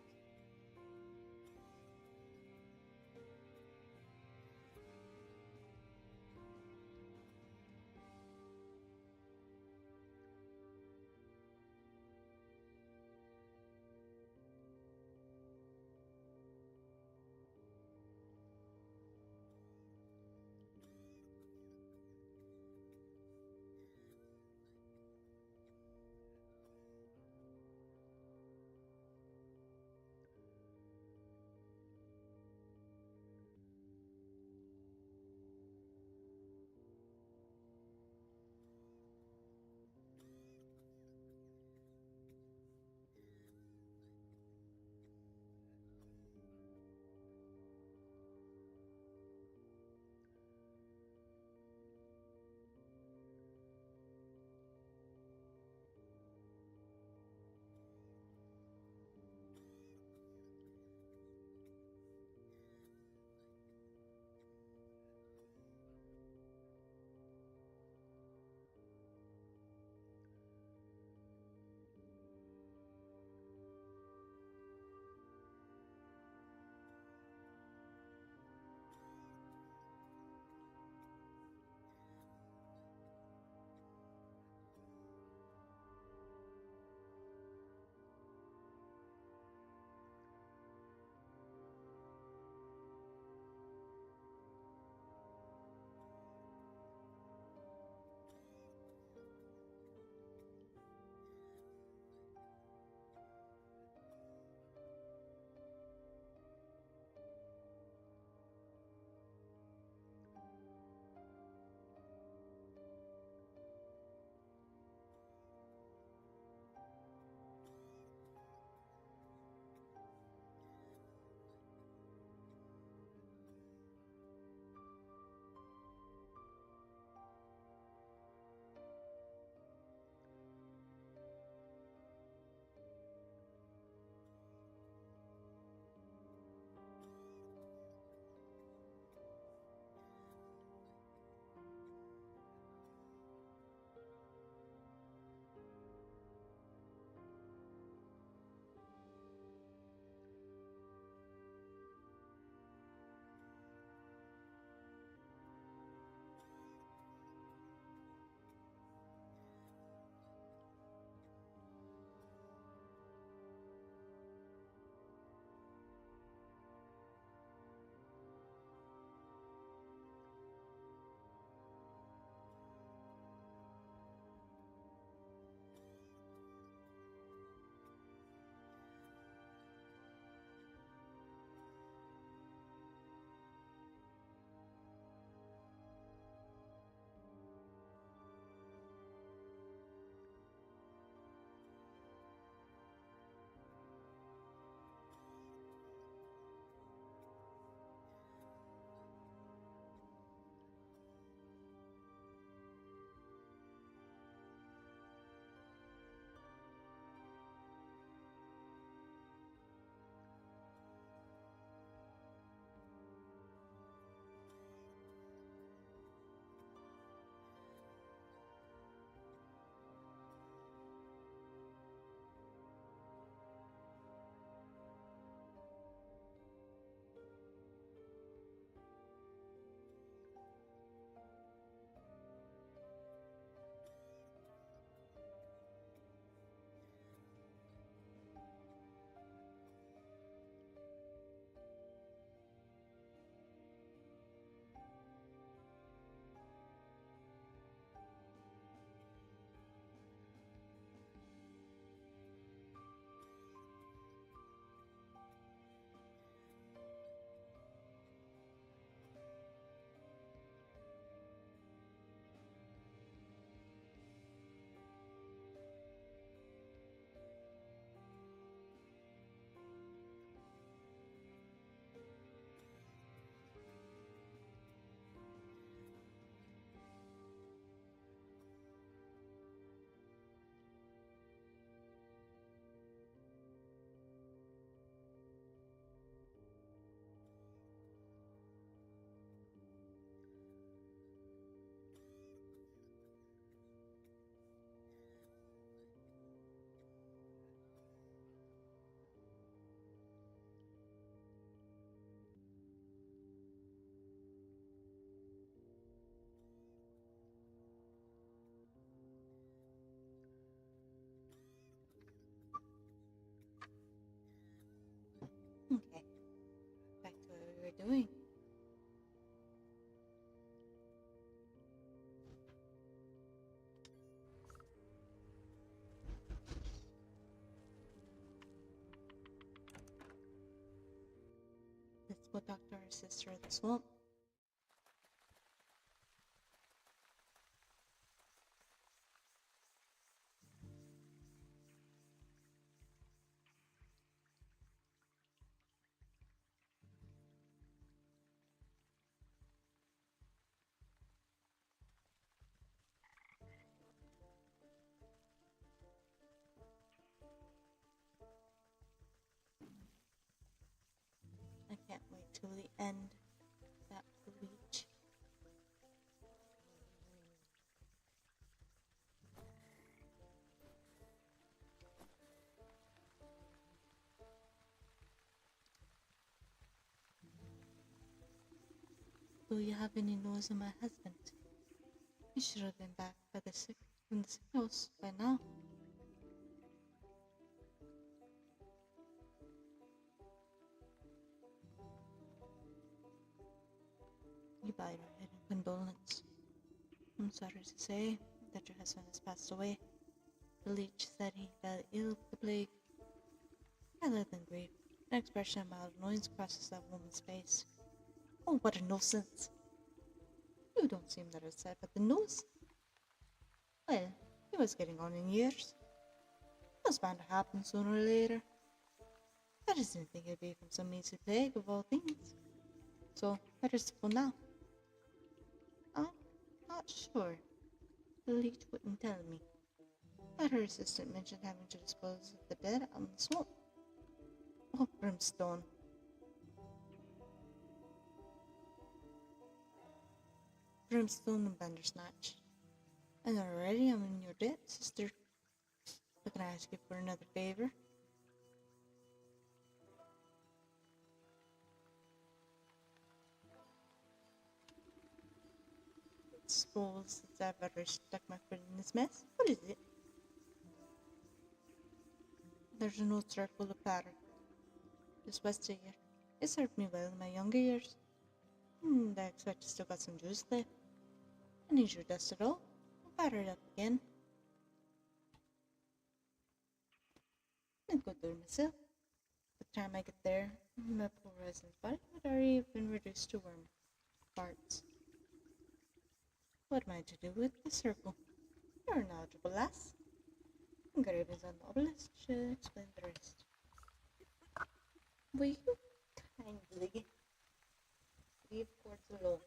doing? Let's go talk to our sister in the swamp. I can't wait till the end. That bleach. Do you have any news of my husband? He should have been back by from the sick house by now. You bow your head in condolence. I'm sorry to say that your husband has passed away. The leech said he fell ill with the plague. Rather than grief, an expression of mild annoyance crosses that woman's face. Oh, what a nuisance! You don't seem that upset about the news. Well, he was getting on in years. It was bound to happen sooner or later. I just didn't think it'd be from some measly plague of all things. So, better simple now. I'm not sure. The leech wouldn't tell me. But her assistant mentioned having to dispose of the dead out in the swamp. Oh, brimstone. Brimstone and Bandersnatch. And already I'm in your debt, sister. But can I ask you for another favor? Suppose that I've ever stuck my foot in this mess. What is it? There's an old circle of powder. Just west of here. It served me well in my younger years. I expect it's still got some juice left. I need you to dust it all. I'll batter it up again. I'll go do it myself. By the time I get there, my poor resident's body would already have been reduced to worm parts. What am I to do with the circle? You're a knowledgeable lass. Engravings on the obelisk should explain the rest. Will you kindly leave Quartz alone?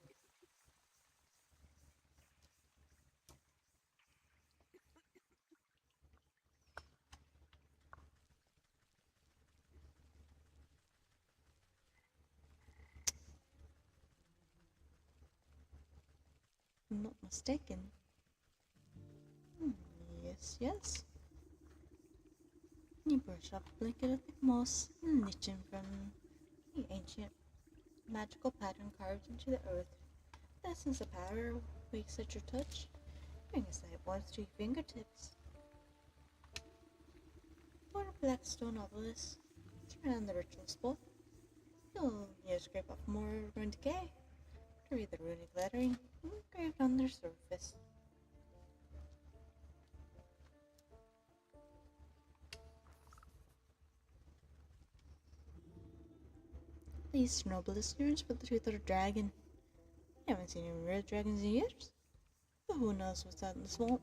I'm not mistaken. Yes. You brush up a blanket of thick moss and lichen from the ancient magical pattern carved into the earth. The essence of power wakes at your touch, bring a sight once to your fingertips. Pour a black stone obelisk, surround the ritual spot. You'll need to scrape off more ruined decay to read the runic lettering engraved on their surface. The eastern obelisk yearns for the tooth of a dragon. I haven't seen any real dragons in years, but who knows what's out in the swamp.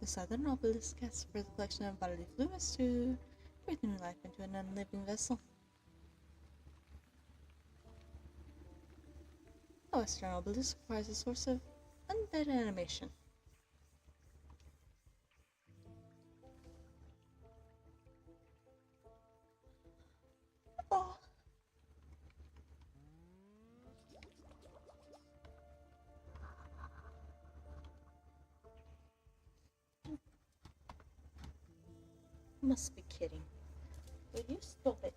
The southern obelisk casts for the collection of bodily fluids to breathe new life into an unliving vessel. The western obelisk requires a source of undead animation. Oh. You must be kidding. Will you stop it?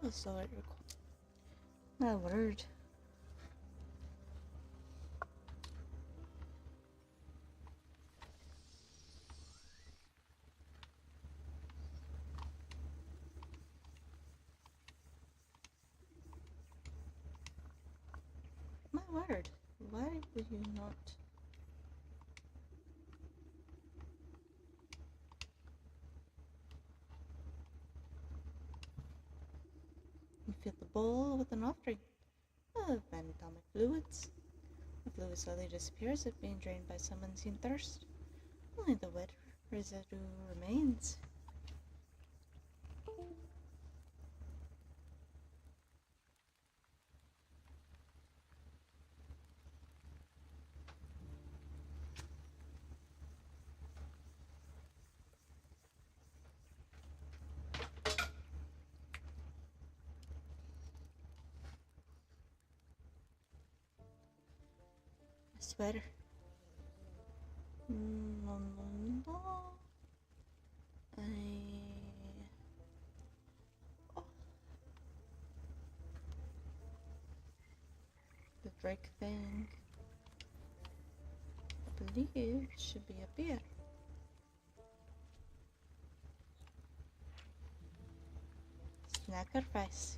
So it my word. My word. Why would you not? You fill the bowl with an offering of anatomic fluids. The fluid slowly disappears if being drained by some unseen thirst. Only the wet residue remains. A sweater. No, no, no. Oh. The Drake thing. I believe it should be up here. Sacrifice.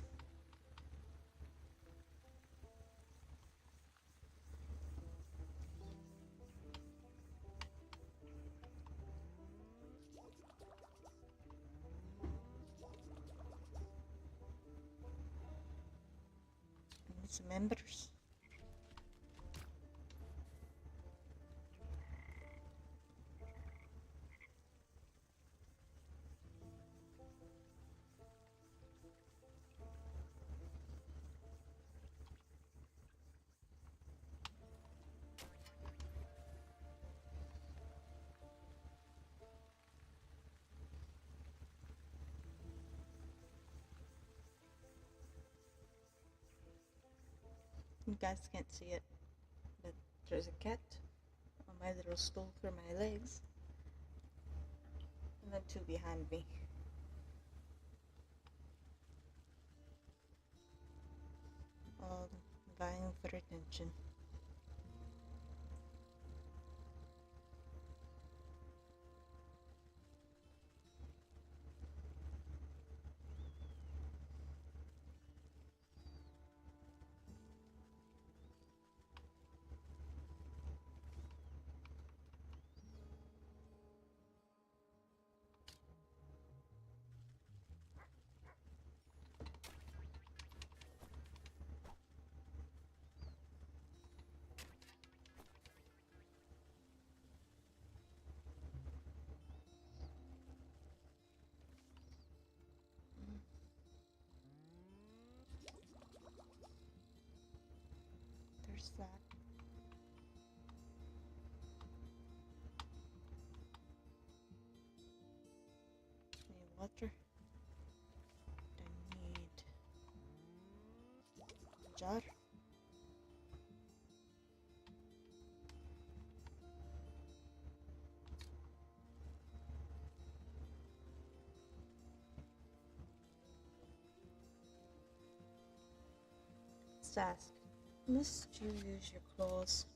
I need some embers. You guys can't see it, but there's a cat on my little stool for my legs, and then two behind me. All vying for attention. There's that. Need water. I need a jar. Let's ask. Must you use your claws?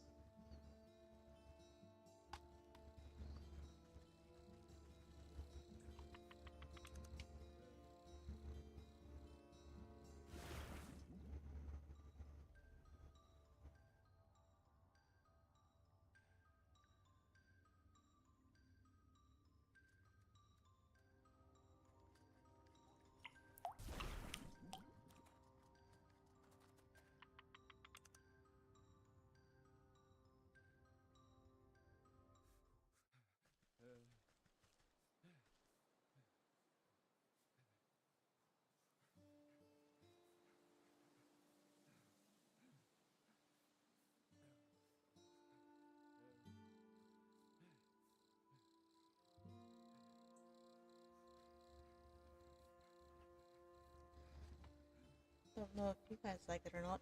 Don't know if you guys like it or not,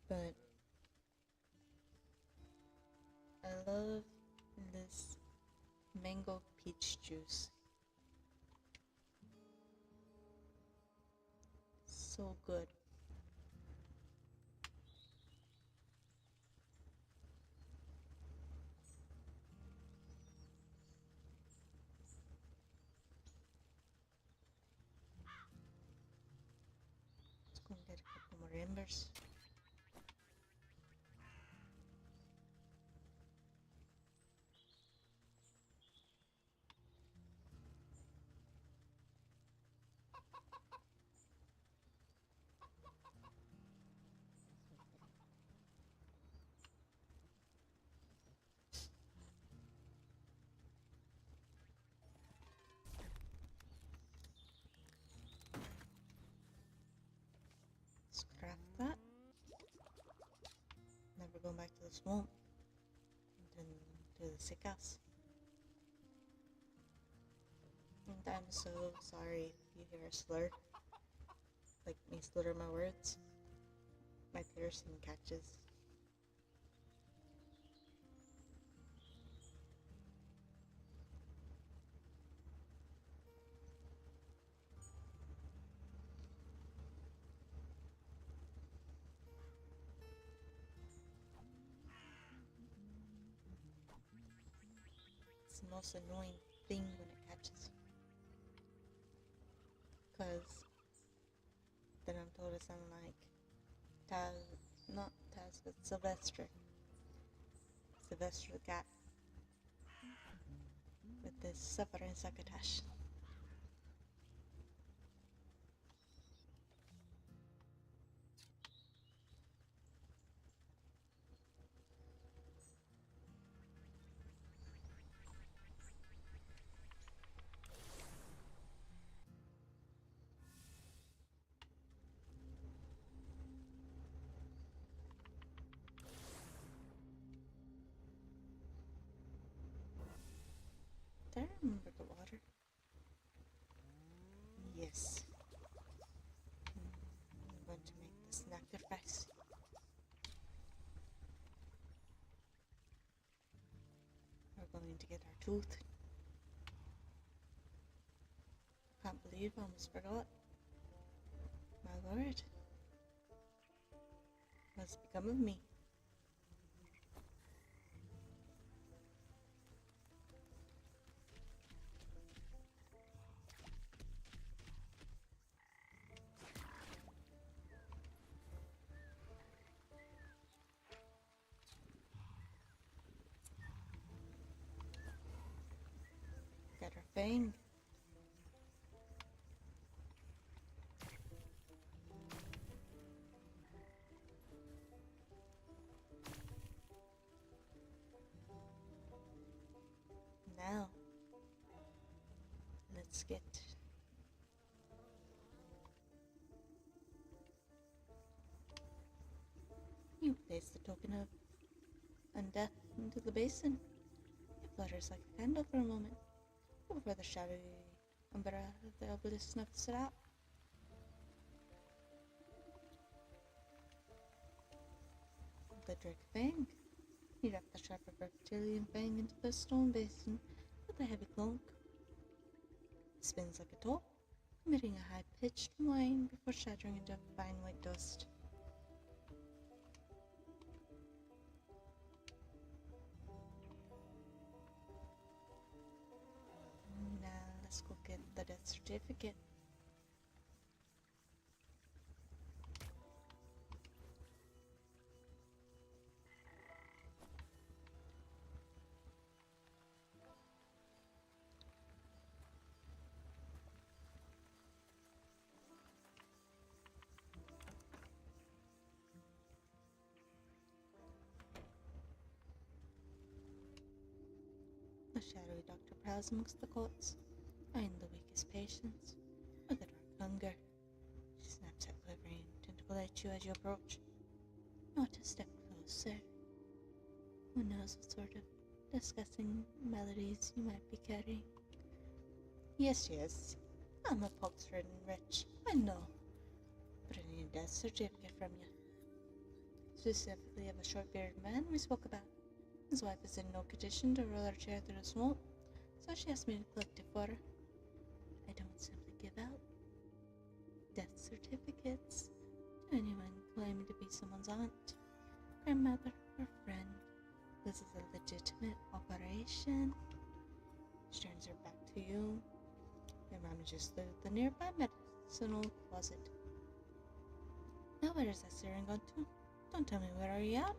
but I love this mango peach juice. So good. Let's go and get a couple more embers. Scrap that. Never going back to the swamp. And then to the sick house. And I'm so sorry if you hear a slur. Like me slur my words. My piercing catches. It's the most annoying thing when it catches. Because then I'm told I sound like Taz, not Taz, but Sylvester. Sylvester the cat. With this suffering succotash. Do I remember the water? Yes. I'm going to make the sacrifice. We're going to get our tooth. Can't believe I almost forgot. My lord. What's become of me? Got her fang. Now, let's get you place the token of undeath into the basin. It flutters like a candle for a moment, before the shadowy umbrella of the obelisk snuffs it out. The Drake Fang. He wrapped the sharp reptilian fang into the stone basin with a heavy clunk. It spins like a top, emitting a high-pitched whine before shattering into fine white dust. Now let's go get the death certificate. The shadowy doctor prowls amongst the cots, eyeing the weakest patients with a dark hunger. She snaps her quivering tentacle at you as you approach. Not a step closer. Who knows what sort of disgusting maladies you might be carrying? Yes, I'm a pox-ridden wretch, I know. But I need a death certificate from you. Specifically of a short-bearded man we spoke about. His wife is in no condition to roll her chair through the swamp, so she asked me to collect it for her. I don't simply give out. death certificates to anyone claiming to be someone's aunt, grandmother, or friend. This is a legitimate operation. She turns her back to you and rummages through the nearby medicinal closet. Now where is that searing gone to? Don't tell me where are you at?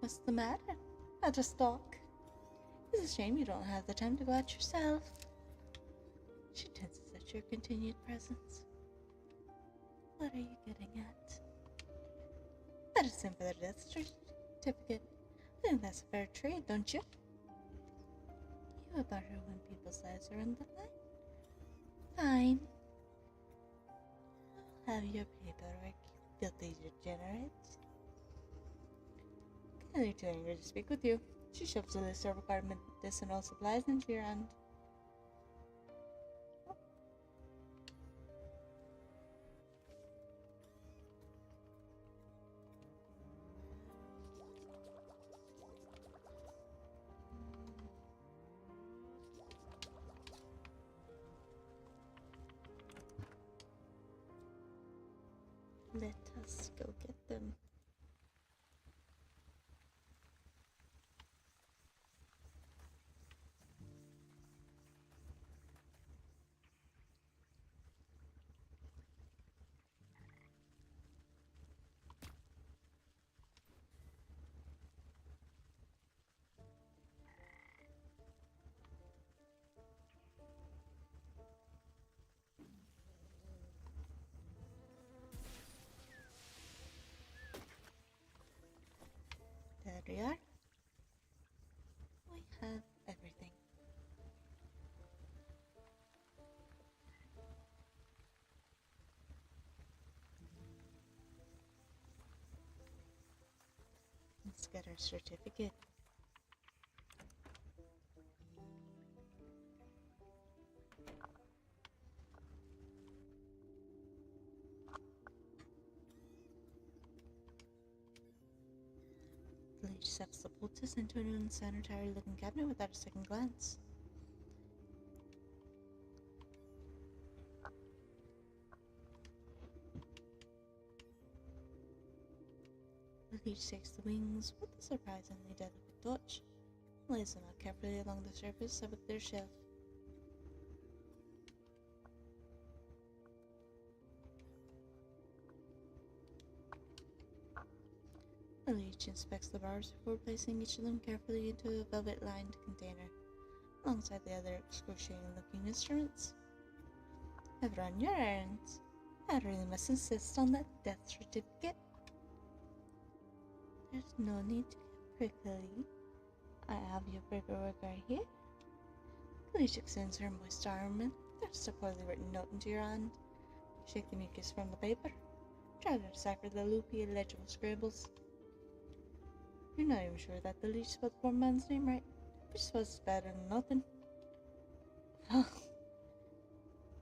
What's the matter? I just talk. It's a shame you don't have the time to go out yourself. She tenses at your continued presence. What are you getting at? Medicine for the death certificate. I think that's a fair trade, don't you? You about her when people's lives are on the line? Fine. I'll have your paperwork, you filthy degenerate. Clearly too angry to speak with you. She shoves a list of required medicinal supplies into your hand. Let us go get them. There we are. We have everything. Let's get our certificate. The leech stuffs the poultice into an unsanitary-looking cabinet without a second glance. The leech takes the wings with a surprisingly delicate touch and lays them out carefully along the surface of their shelf. The leech inspects the barbs before placing each of them carefully into a velvet-lined container, alongside the other excruciating-looking instruments. I've run your errands. I really must insist on that death certificate. There's no need to get prickly. I have your paperwork right here. The leech extends her moist arm and thrusts a poorly written note into your hand. Shake the mucus from the paper. Try to decipher the loopy, illegible scribbles. You're not even sure that the leech spelled the poor man's name right, which suppose it's better than nothing.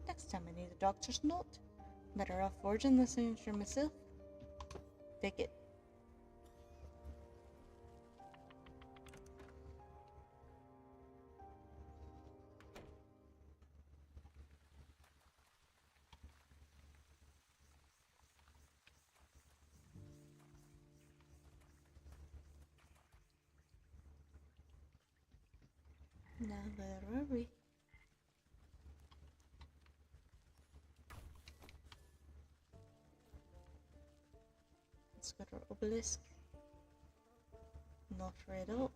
Next time I need a doctor's note, better off forging the signature myself. Take it. Now where are we? Let's go to our obelisk. Not right out.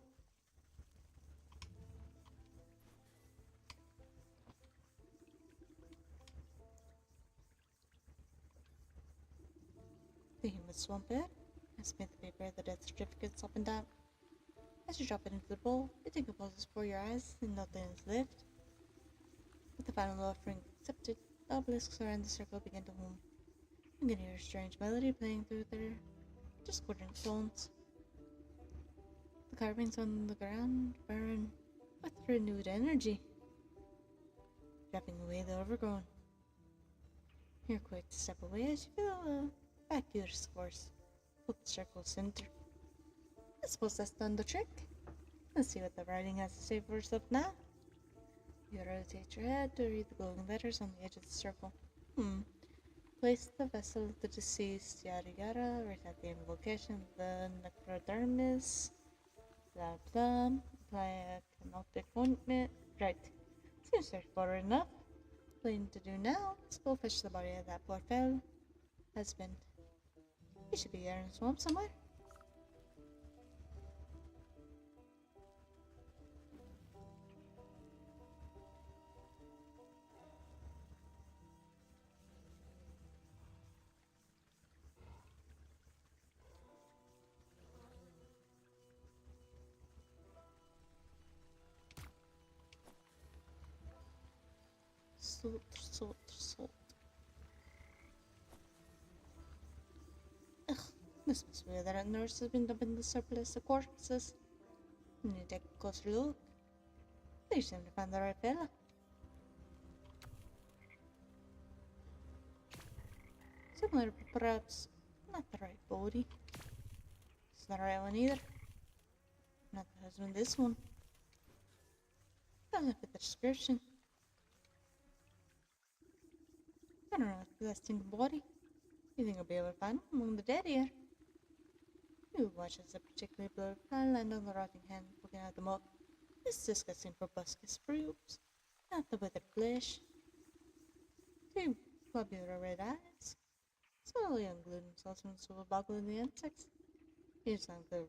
The human swamp there. I spin the paper of the death certificates up and down. As you drop it into the bowl, you think it pauses before your eyes and nothing is left. With the final offering accepted, the obelisks around the circle begin to hum. You can hear a strange melody playing through their discordant tones. The carvings on the ground burn with renewed energy, driving away the overgrown. You're quick to step away as you feel a vacuous force pull the circle's center. I suppose that's done the trick. Let's see what the writing has to say for itself now. You rotate your head to read the glowing letters on the edge of the circle. Place the vessel of the deceased, yada yada, reset the invocation of the necrodermis, blah blah, apply a canoptic ointment. Right. Seems straightforward enough. All you need to do now is go fetch the body of that poor fellow husband. He should be here in the swamp somewhere. Salt. Ugh, this must be that a nurse has been dumping the surplus of corpses. You need to take a closer look. They seem to find the right fella. Similar, but perhaps not the right body. It's not the right one either. Not the husband, this one. Doesn't fit the description. I don't know if that's the body. You think I'll be able to find him among the dead here? You watch as a particularly blurred pile land on the rotting hand poking out the mug. This disgusting proboscis proves, not the withered flesh. Two globular red eyes. Slowly unglued themselves from the swivel boggle in the insects. His unclear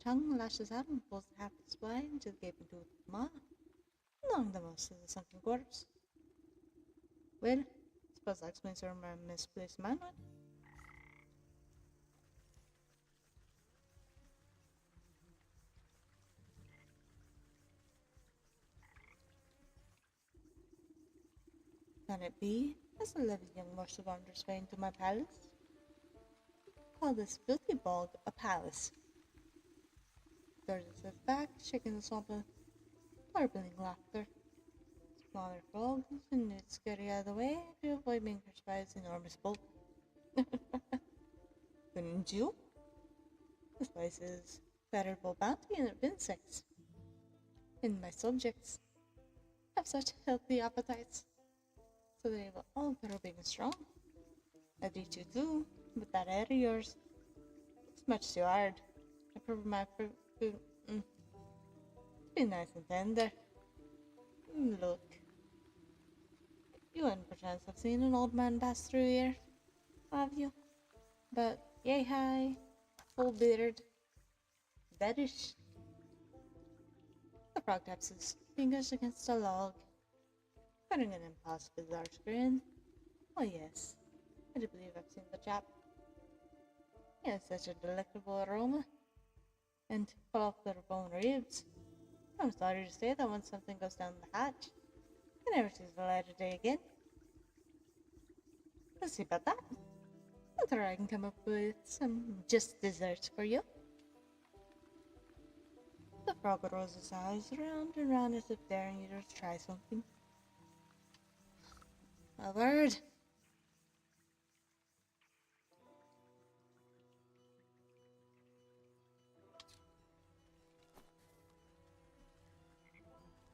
tongue lashes out and pulls half the spine into the gaping tooth of the maw. Along the most of the sunken corpse. Well, suppose that explains where my misplaced man went. Can it be, as a living young morsel wanders his way into my palace? Call this filthy bog a palace. Thursday sits back, shaking the swamp with barbling laughter. Smaller frogs and newts scurry out of the way to avoid being crushed by its enormous bulk. Couldn't you? This place is veritable bounty of insects. And my subjects have such healthy appetites, so they will all grow big and strong. I'd eat you too, but that head of yours, it's much too hard. I prefer my food to be nice and tender. Look, you wouldn't perchance have seen an old man pass through here, have you? But yay high, full beard, beddish. The frog taps his fingers against a log, putting an impossibly large grin. Oh yes, I do believe I've seen the chap. He has such a delectable aroma, and full of little bone ribs. I'm sorry to say that once something goes down the hatch, it never sees the light of day again. Let's see about that. Whether I can come up with some just desserts for you. The frog rolls his eyes round and round as if daring you to try something. A word.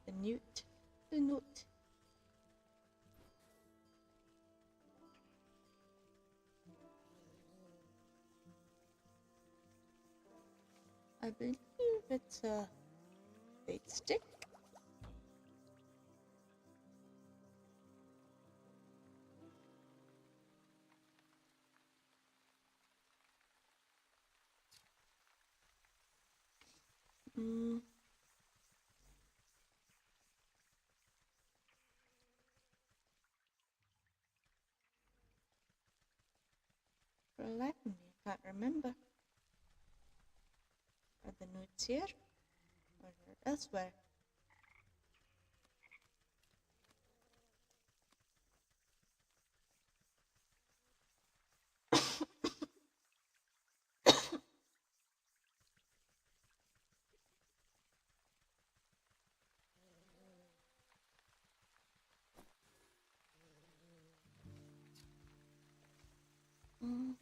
The newt. The newt. I believe it's a bait stick. For the life of me, I can't remember. Are the newts here? Or elsewhere? Mm.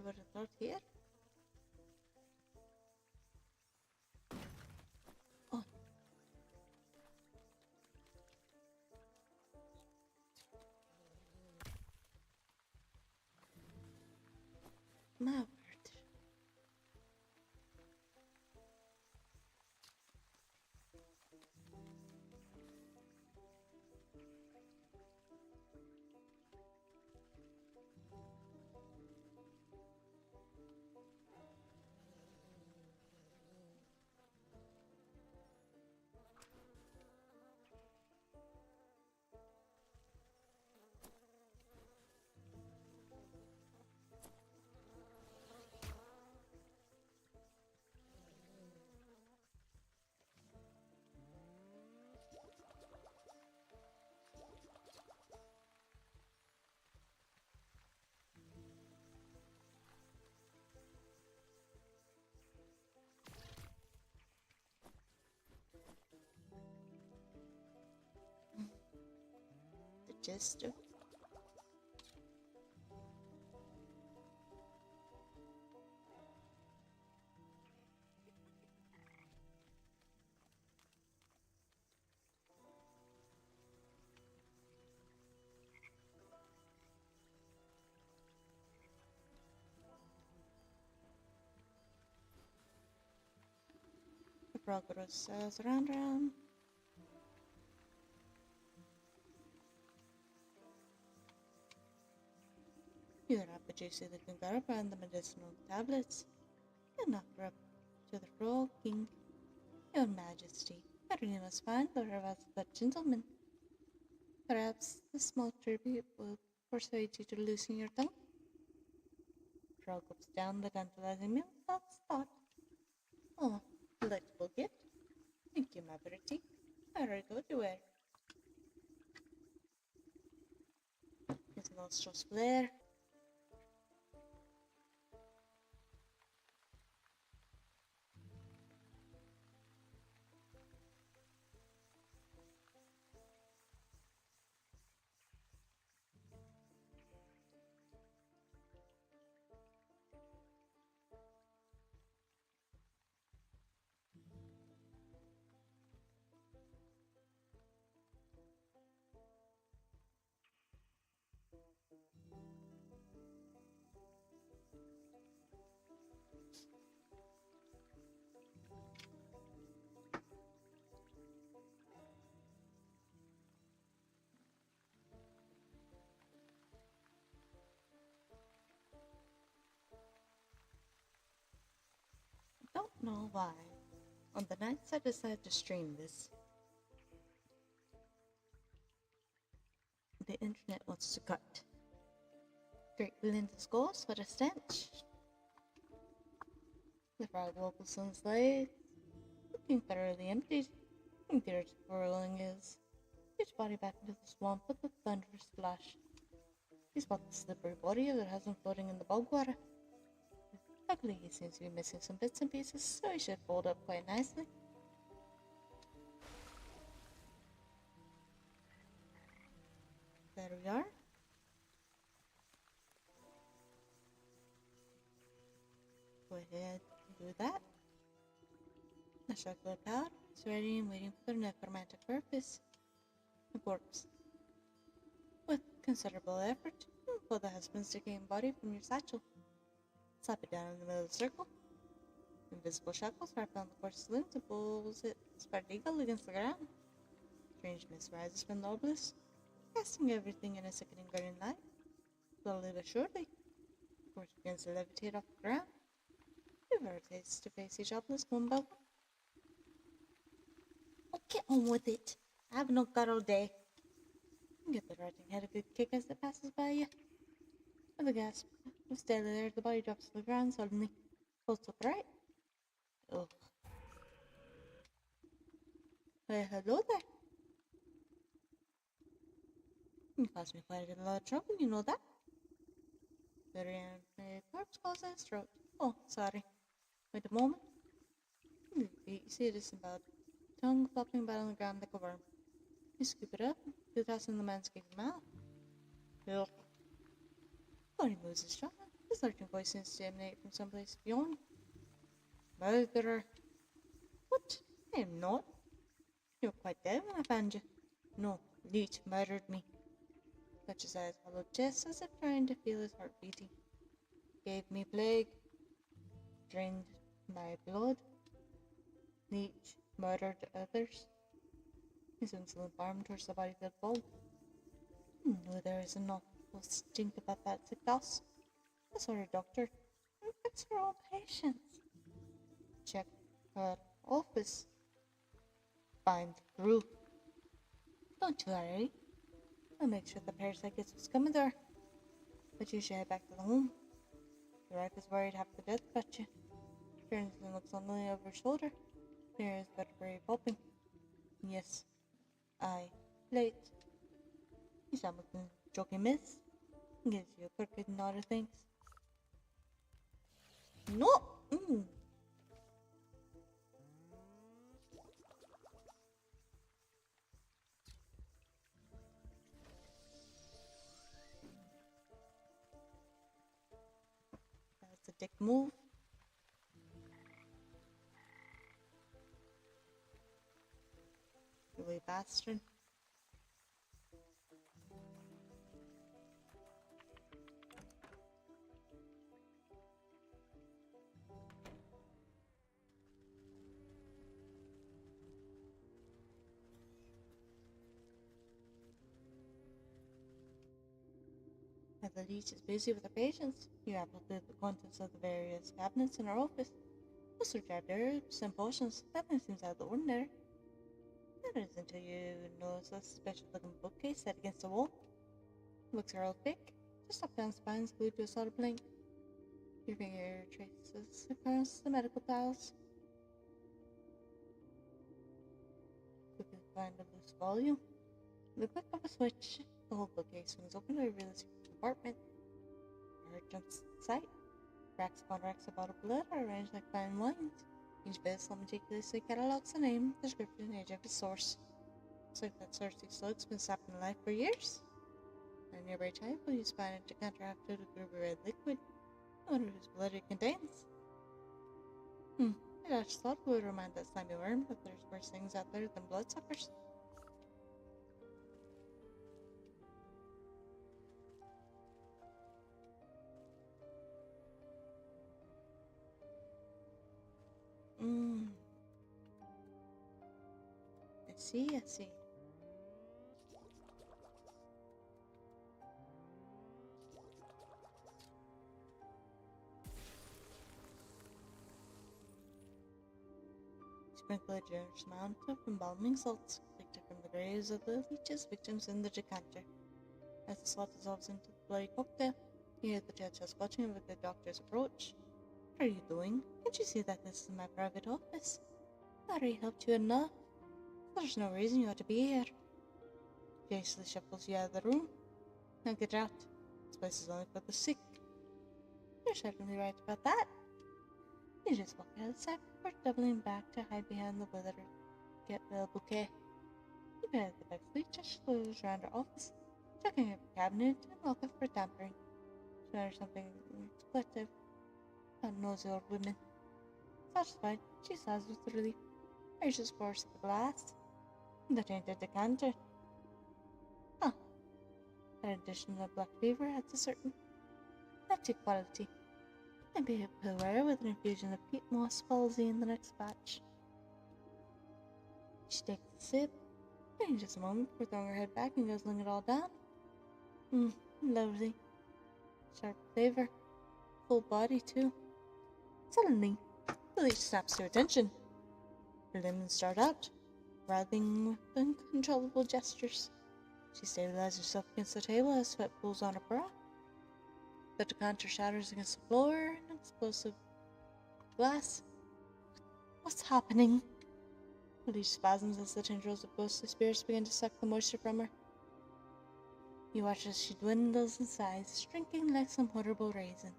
would have thought here. Oh. My word. The jester. The progress says round. You're up a juicy looking girl and the medicinal tablets. You knocked her up to the frog king. Your Majesty, your name was fine, though I was but gentleman. Perhaps this small tribute will persuade you to loosen your tongue. Frog gulps down the tantalizing meal without thought. Oh, delightful gift. Thank you, my pretty. I already told you where. His nostrils flare. I don't know why. On the nights I decided to stream this, the internet wants to cut. Great Belinda's ghost, what a stench. The frog wobbles on his legs, looking thoroughly emptied. And there's whirling is. His body back into the swamp with a thunderous splash. He's got the slippery body that has him floating in the bog water. Luckily, he seems to be missing some bits and pieces, so he should fold up quite nicely. There we are. Go ahead and do that. The chocolate powder is ready and waiting for the necromantic purpose. The corpse. With considerable effort, you pull the husband's decaying body from your satchel. Slap it down in the middle of the circle. Invisible shackles wrap around the corpse's limbs and pulls it spread eagle against the ground. Strange mist rises from the obelisk, casting everything in a sickening green light. Slowly but surely, the corpse begins to levitate off the ground. You rotates to face each obelisk one by one. Oh, get on with it! I have no got all day. You get the writing head a good kick as it passes by you. With a gasp, you stay there, the body drops to the ground suddenly. Pulls upright. Ugh. Hey, hello there. You caused me quite a lot of trouble, you know that? The reanimated corpse calls in his throat. Oh, sorry. Wait a moment. You see it is about tongue flopping about on the ground like a worm. You scoop it up, toss in the man's gaping mouth. Ugh. Body moves his jaw. His His lurking voice seems to emanate from someplace beyond. Murderer! What? I am not. You were quite dead when I found you. No, Leech murdered me. Touches his hollow chest as if trying to feel his heart beating. Gave me plague. Drained my blood. Leech murdered others. His insolent arm towards the body filled bulb. No, there is an awful stink about that sick house. I saw her doctor. And fix her own patients. Check her office. Find the proof. Don't you worry. I'll make sure the parasite gets what's coming there. But you should head back to the home. Your wife is worried half to death about you. Turns and looks only over her shoulder. There is vertebrae popping. Yes. Late. You sound like a joking miss. Gives you a crooked nod of thanks. No! That's a dick move. You wee bastard. As the leech is busy with her patients, you apple through the contents of the various cabinets in her office. Most are jabbed herbs and potions. Nothing seems out of the ordinary. That is until you notice a special looking bookcase set against the wall. Looks are all fake, just up down spines glued to a solid plank. Your finger traces across the medical files. You can find a loose volume. With the click of a switch, the whole bookcase swings open to reveal a secret compartment. Your heart jumps to sight. Racks upon racks of bottled blood are arranged like fine wines. Each vessel meticulously catalogs the name, description, and age of its source. Looks like that thirsty slug's been sapping life for years. On a nearby table, you spy a decanter half filled with ruby red liquid. I wonder whose blood it contains. I just thought it would remind that slimy worm that there's worse things out there than bloodsuckers. I see. Sprinkle a generous amount of embalming salts collected from the graves of the leech's victims in the decanter. As the salt dissolves into the bloody cocktail, you hear the judge watching with the doctor's approach. What are you doing? Can't you see that this is my private office? I already helped you enough. There's no reason you ought to be here. He hastily shuffles you out of the room. Now get out. This place is only for the sick. You're certainly right about that. You just walk out of the sack before doubling back to hide behind the withered get-well bouquet. You pay the back fleet just goes around her office, checking every cabinet and lock up for tampering. She mutters something expletive about nosy old women. Satisfied, she sighs with relief. Raises pours the glass. The tainted decanter. That addition of black fever adds a certain nutty quality. Maybe a pillar with an infusion of peat moss palsy in the next batch. She takes a sip, waiting just a moment before throwing her head back and guzzling it all down. Lovely. Sharp flavor. Full body, too. Suddenly, the leech snaps to attention. Her limbs start out, writhing with uncontrollable gestures. She stabilizes herself against the table as sweat pools on her brow. The decanter shatters against the floor in an explosive glass. What's happening? The leech spasms as the tendrils of ghostly spirits begin to suck the moisture from her. You watch as she dwindles in size, shrinking like some horrible raisin.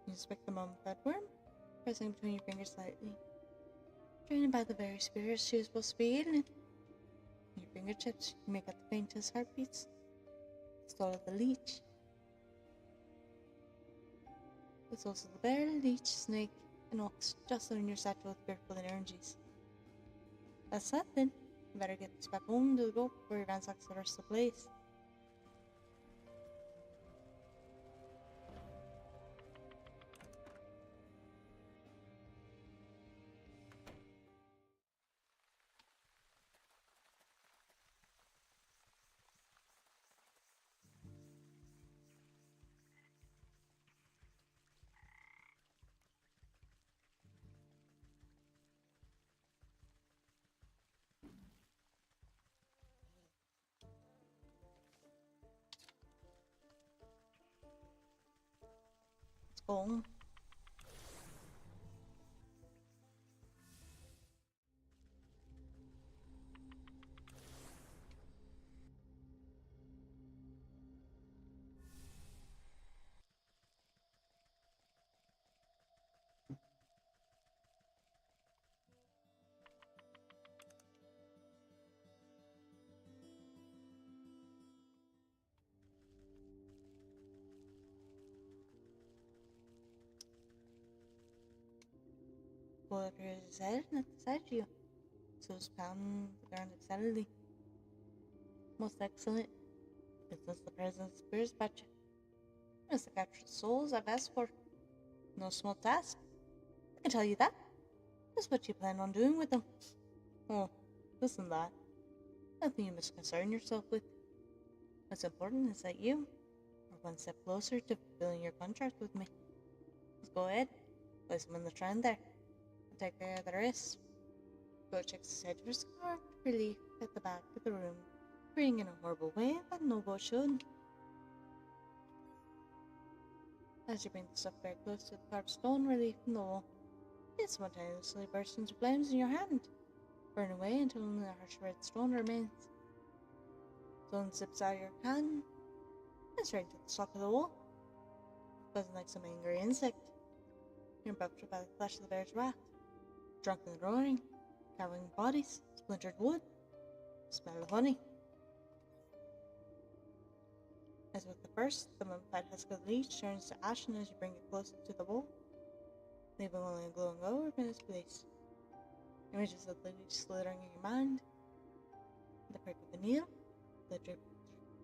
You inspect the mummified fat worm, pressing between your fingers slightly. Drained by the very spirits she was supposed to be eating. Your fingertips, you make out the faintest heartbeats. It's all of the leech. It's also the bear, leech, snake, and ox jostling in your satchel with fearful energies. That's that then. You better get this back home to the boat before you ransack the rest of the place. Let's go home. Pull up your head and at the side of you. So pounding the ground excitedly. Most excellent. Business the present spirits batch. It's the captured souls I've asked for. No small task. I can tell you that. That's what you plan on doing with them. Oh, listen that. Nothing you must concern yourself with. What's important is that you are one step closer to fulfilling your contract with me. Let's go ahead. Place them in the trend there. I'll take care of the rest. Go check the head of your scar. Relief at the back of the room. Breathing in a horrible way that no boat should. As you bring the stuff very close to the carved stone relief in the wall, it spontaneously bursts into flames in your hand. Burn away until only the harsh red stone remains. Stone zips out of your hand and straight to the sock of the wall, buzzing like some angry insect. You're buffeted by the flash of the bear's wrath. Drunken roaring, cowering bodies, splintered wood, smell of honey. As with the first, the mummified husk of the leech turns to ashen as you bring it closer to the wall, leaving only a glowing orb in its place. Images of the leech slithering in your mind, the prick of a needle, the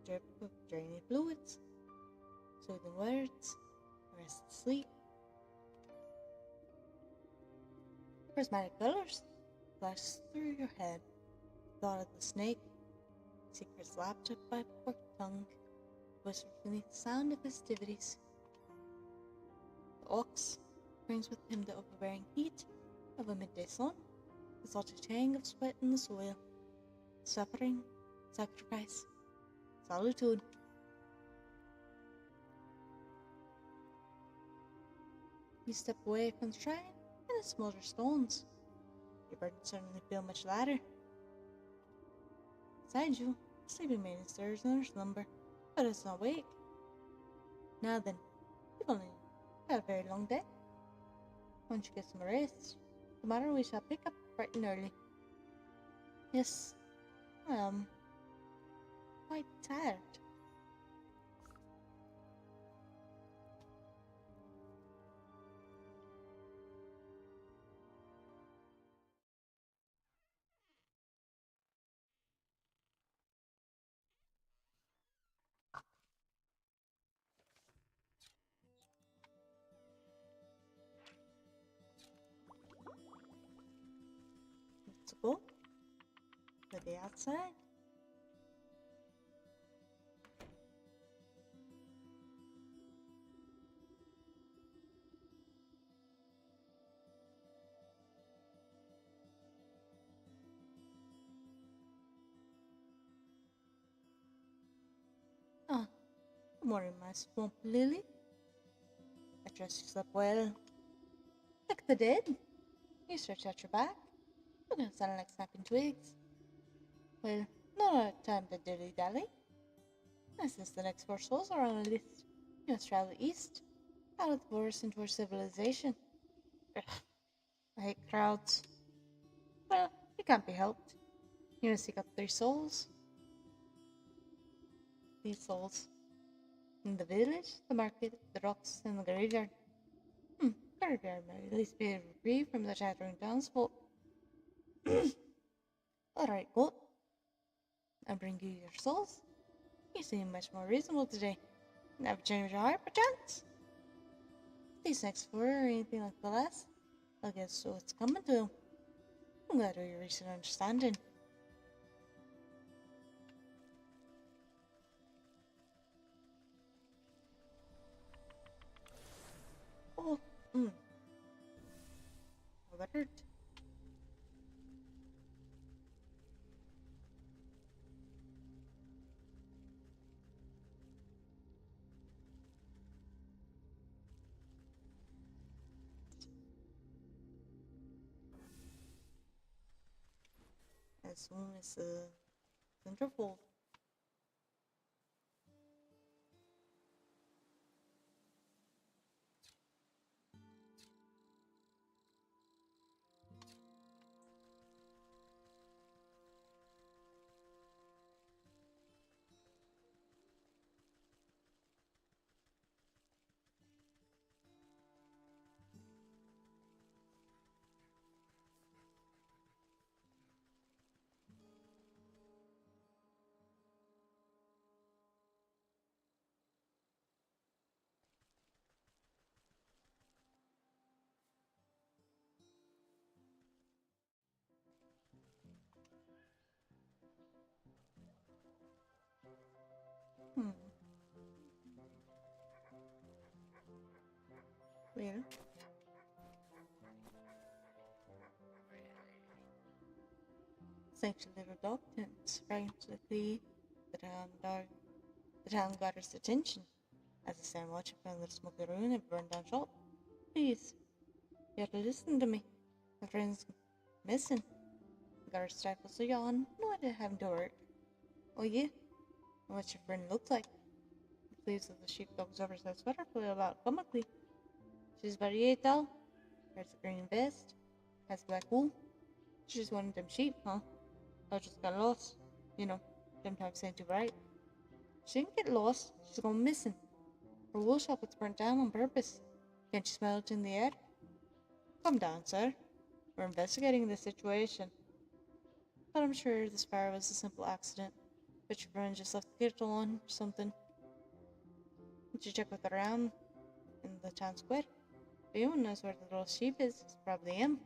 drip of draining fluids, soothing words, rest sleep. Prismatic colors flash through your head. Thought of the snake, secrets lapped up by forked tongue, whispered beneath the sound of festivities. The ox brings with him the overbearing heat of a midday sun, the salty tang of sweat in the soil, suffering, sacrifice, solitude. You step away from the shrine and it smolders stones. Your burden suddenly feel much lighter. Beside you, the sleeping maiden stirs in her slumber, but is not awake. Now then, you've only had a very long day. Once you get some rest, tomorrow we shall pick up bright and early. Yes, I am quite tired. Let's go to the outside. Ah, good morning, my swamp lily. I trust you slept well. Like the dead. You stretch out your back. You don't sound like snapping twigs. Well, not time to dilly-dally. Since the next 4 souls are on the list, you must travel east, out of the forest into our civilization. Ugh, I hate crowds. Well, it can't be helped. You want to seek out 3 souls? These souls. In the village, the market, the rocks, and the graveyard. Graveyard might at least be a reprieve from the shattering townsfolk. Alright, go. I'll bring you your souls. You seem much more reasonable today. Never change your heart, perchance? These next 4 are anything like the last. I guess what's coming to them. I'm glad we reached an understanding. Oh, I got hurt. As soon as the centerfold. Well, sanctuary little dog tent. Frantically, the town got his attention. As I stand watching from the smoky ruin of a burned down shop. Please, you have to listen to me. My friend's missing. Guard stifles a yawn. No idea having to work. Oh yeah? What's your friend look like? The sleeves of the sheepdog's oversized sweater flew about comically. She's about 8 tall. Wears a green vest. Has black wool. She's one of them sheep, huh? I just got lost. You know, them times ain't too bright. She didn't get lost. She's gone missing. Her wool shop was burnt down on purpose. Can't you smell it in the air? Come down, sir. We're investigating the situation. But I'm sure this fire was a simple accident. But your friend just left the kettle on or something. Did you check with around in the town square? If anyone knows where the little sheep is, it's probably him.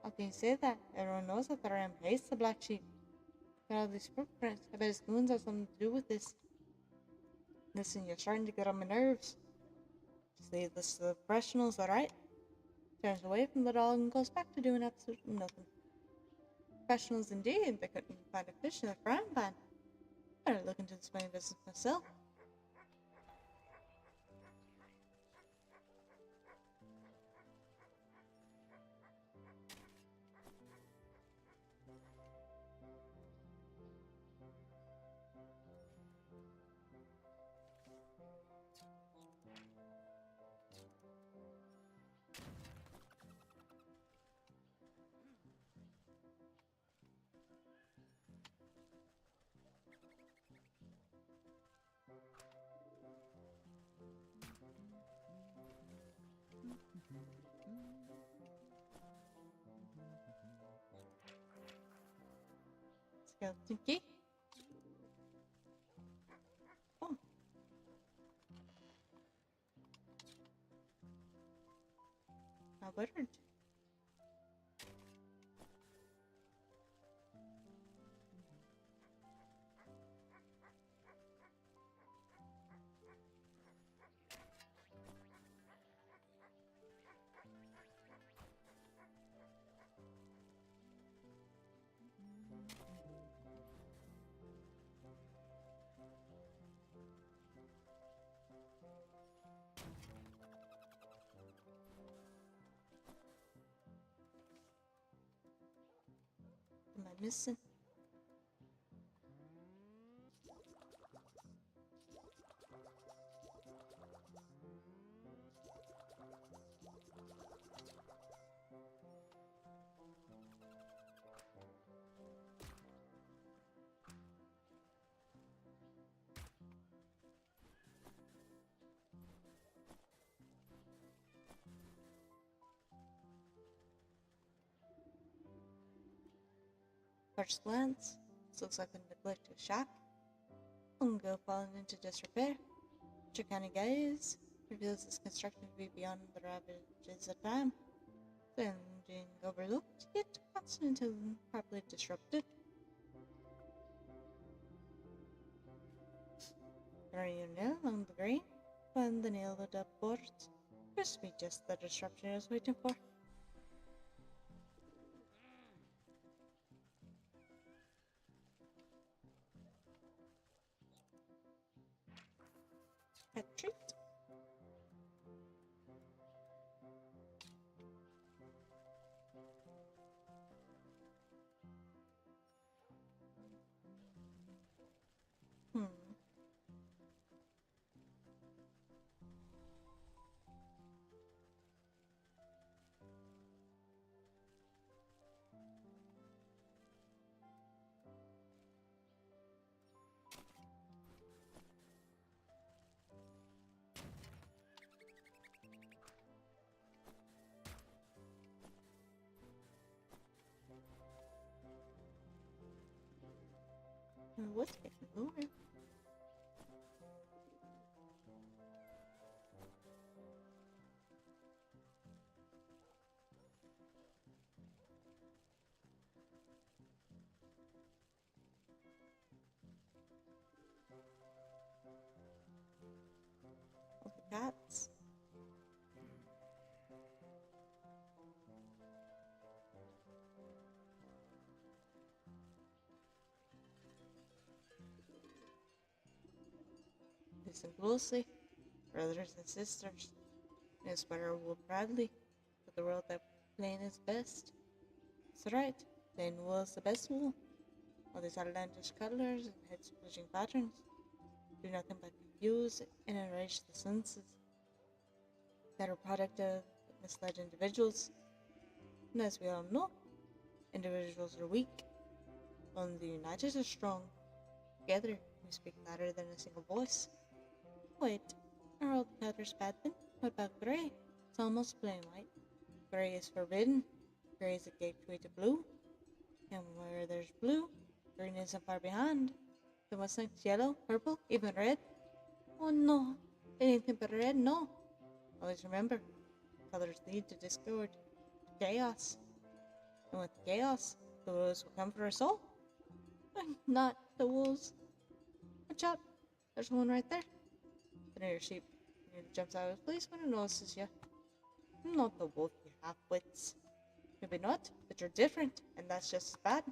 How can you say that? Everyone knows that the ram hates the black sheep. Got all these footprints. I bet his goons have something to do with this. Listen, you're starting to get on my nerves. Just leave this to the professionals, alright? Turns away from the dog and goes back to doing absolutely nothing. Professionals indeed. They couldn't find a fish in the frying pan. Better look into this main business myself. Skeleton key. Oh. How buttered. Am I missing? First glance, this looks like a neglected shack. Long ago fallen into disrepair. But your canny gaze reveals it's constructed to be beyond the ravages of time. Standing overlooked, yet constant until properly disrupted. Running your nail along the grain, find the nailed up boards. Appears to be just the disruption I was waiting for. Pet treat. Hmm. What's getting lower? All the cats. Listen closely, brothers and sisters. Miss Butter will proudly for the world that plain is best. That's right, plain wool is the best wool. All these outlandish colors and head-splitting patterns do nothing but confuse and enrage the senses. That are product of misled individuals. And as we all know, individuals are weak. Only the united are strong. Together, we speak louder than a single voice. Wait, are all the colors bad then? What about grey? It's almost plain white. Grey is forbidden. Grey is a gateway to blue. And where there's blue, green isn't far behind. Then what's next? Yellow, purple, even red? Oh no, anything but red? No. Always remember, colors lead to discord, to chaos. And with chaos, the wolves will come for us all. Not the wolves. Watch out, there's one right there. The near sheep nearly jumps out of his place when it notices you. I'm not the wolf, you half-wits. Maybe not, but you're different, and that's just as bad.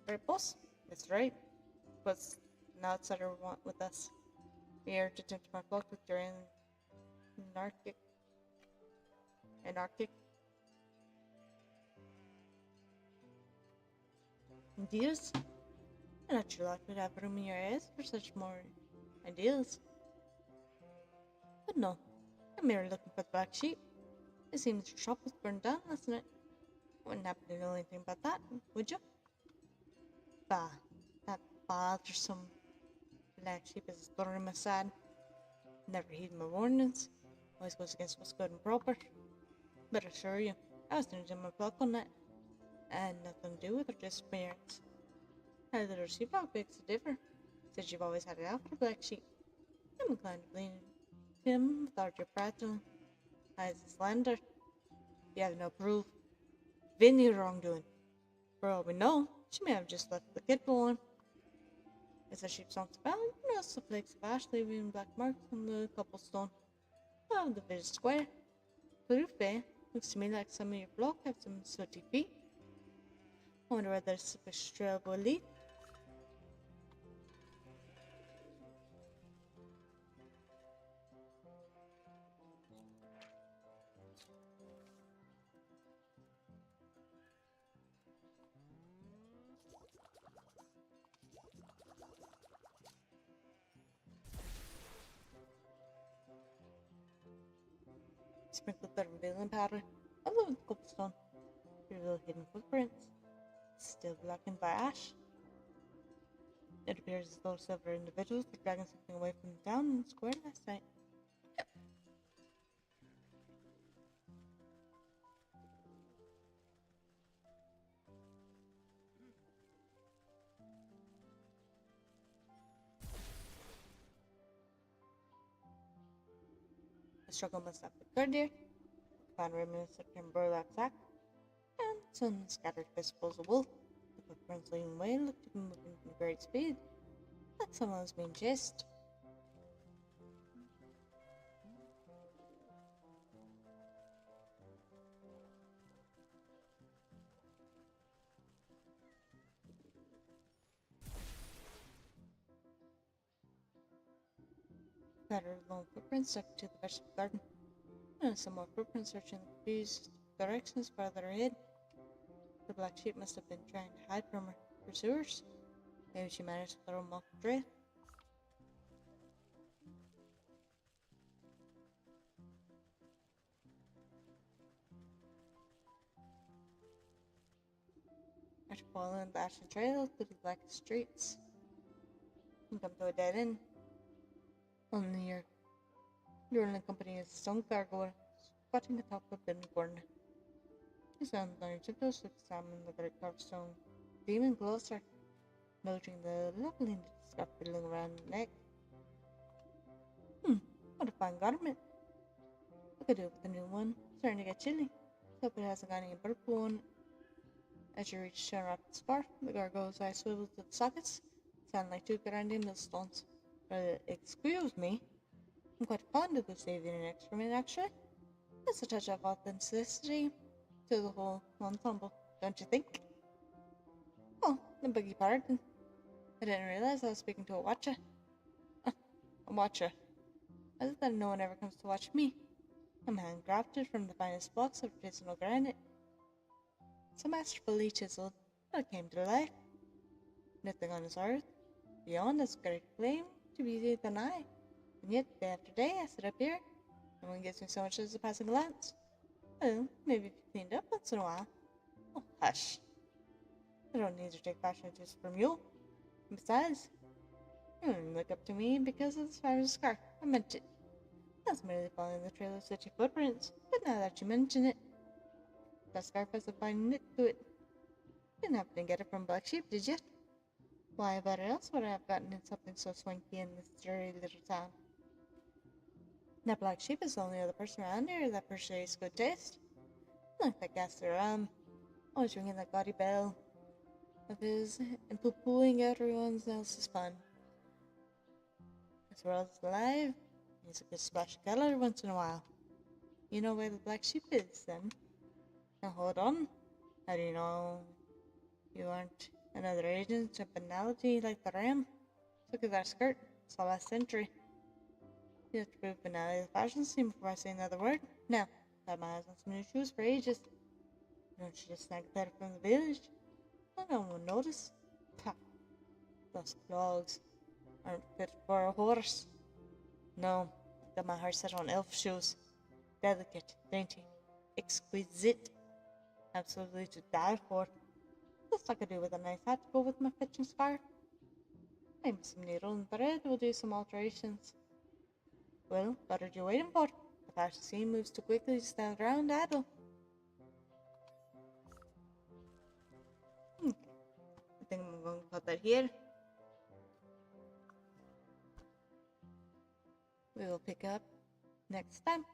Right, boss? That's right. What's an outsider want with us? We are to tempt my flock with your anarchic ideas? I'm not sure likely to have room in your head for such more ideas. But no, I'm merely looking for the black sheep. It seems your shop was burned down last night. Wouldn't happen to know anything about that, would you? Bah, that bothersome black sheep is thorn in my side. Never heed my warnings. Always goes against what's good and proper. But I assure you, I was doing my pluck on that. I had nothing to do with her disappearance. How little sheepdog begs to differ. Says you've always had it out for black sheep. I'm inclined to blame him without your prattling. As a slander, you have no proof of any wrongdoing. For all we know, she may have just left the kid alone. As the sheep stomps about, you notice the flakes of ash leaving black marks on the cobblestone of the village square. Proof, eh? Looks to me like some of your flock have some sooty feet. I wonder where their slippish trail will lead. Sprinkled the revealing powder all over the cobblestone. Reveal hidden footprints, still blackened by ash. It appears as though several individuals were dragging something away from the town and square last night. The struggle must have occurred here. Found remnants of a burlap sack, and some scattered fistfuls of wool. The footprints leading away looked to be moving at great speed, like someone was being chased. Better lone footprints stuck to the vegetable garden, and some more footprints searching the confused directions farther ahead. The black sheep must have been trying to hide from her pursuers. Maybe she managed to throw them off the trail. After following the ashen trail through the black streets, you come to a dead end. Only your only company is some gargoyle squatting atop a bin corner. He stands on your tiptoes to examine the great carved stone demon closer, noting the lovely scarf fiddling around the neck. What a fine garment. I could do with a new one. Starting to get chilly. Hope it hasn't got any purple on it. As you reach to unwrap the scarf, the gargoyle's eyes swivel to the sockets, sound like two grinding millstones. Excuse me, I'm quite fond of the saving an excrement, actually. There's a touch of authenticity to the whole ensemble, don't you think? Oh, I beg your pardon. I didn't realize I was speaking to a watcher. A watcher. I thought that no one ever comes to watch me. I'm handcrafted from the finest blocks of artisanal granite. So masterfully chiseled that it came to life. Nothing on this earth beyond this great claim to be than I. And yet, day after day, I sit up here. No one gives me so much as a passing glance. Well, maybe if you cleaned up once in a while. Oh, hush. I don't need to take fashion tips from you. And besides, you don't look up to me because of this fabulous scarf. I meant it. I was merely following the trail of such footprints, but now that you mention it, that scarf has a fine knit to it. Didn't happen to get it from Black Sheep, did you? Why, better else would I have gotten in something so swanky in this dreary little town? That Black Sheep is the only other person around here that portrays good taste. Like that Gaster always ringing that gaudy bell of his and poo-pooing out everyone else's fun. This world's alive. Needs a good splash of color once in a while. You know where the Black Sheep is, then? Now hold on. How do you know you aren't another agent of banality like the Ram? Look at that skirt. It's all last century. You have to prove banality of the fashion scene before I say another word. Now, I've had my eyes on some new shoes for ages. Don't you just snag a pair from the village? No one will notice. Pah, those clogs aren't fit for a horse. No, got my heart set on elf shoes. Delicate, dainty, exquisite. Absolutely to die for. Just I could do with a nice hat to go with my fetching scarf. Maybe some needle and thread will do some alterations. Well, what are you waiting for? The fashion scene moves too quickly to stand around idle. Okay, I think I'm going to put that here. We will pick up next time.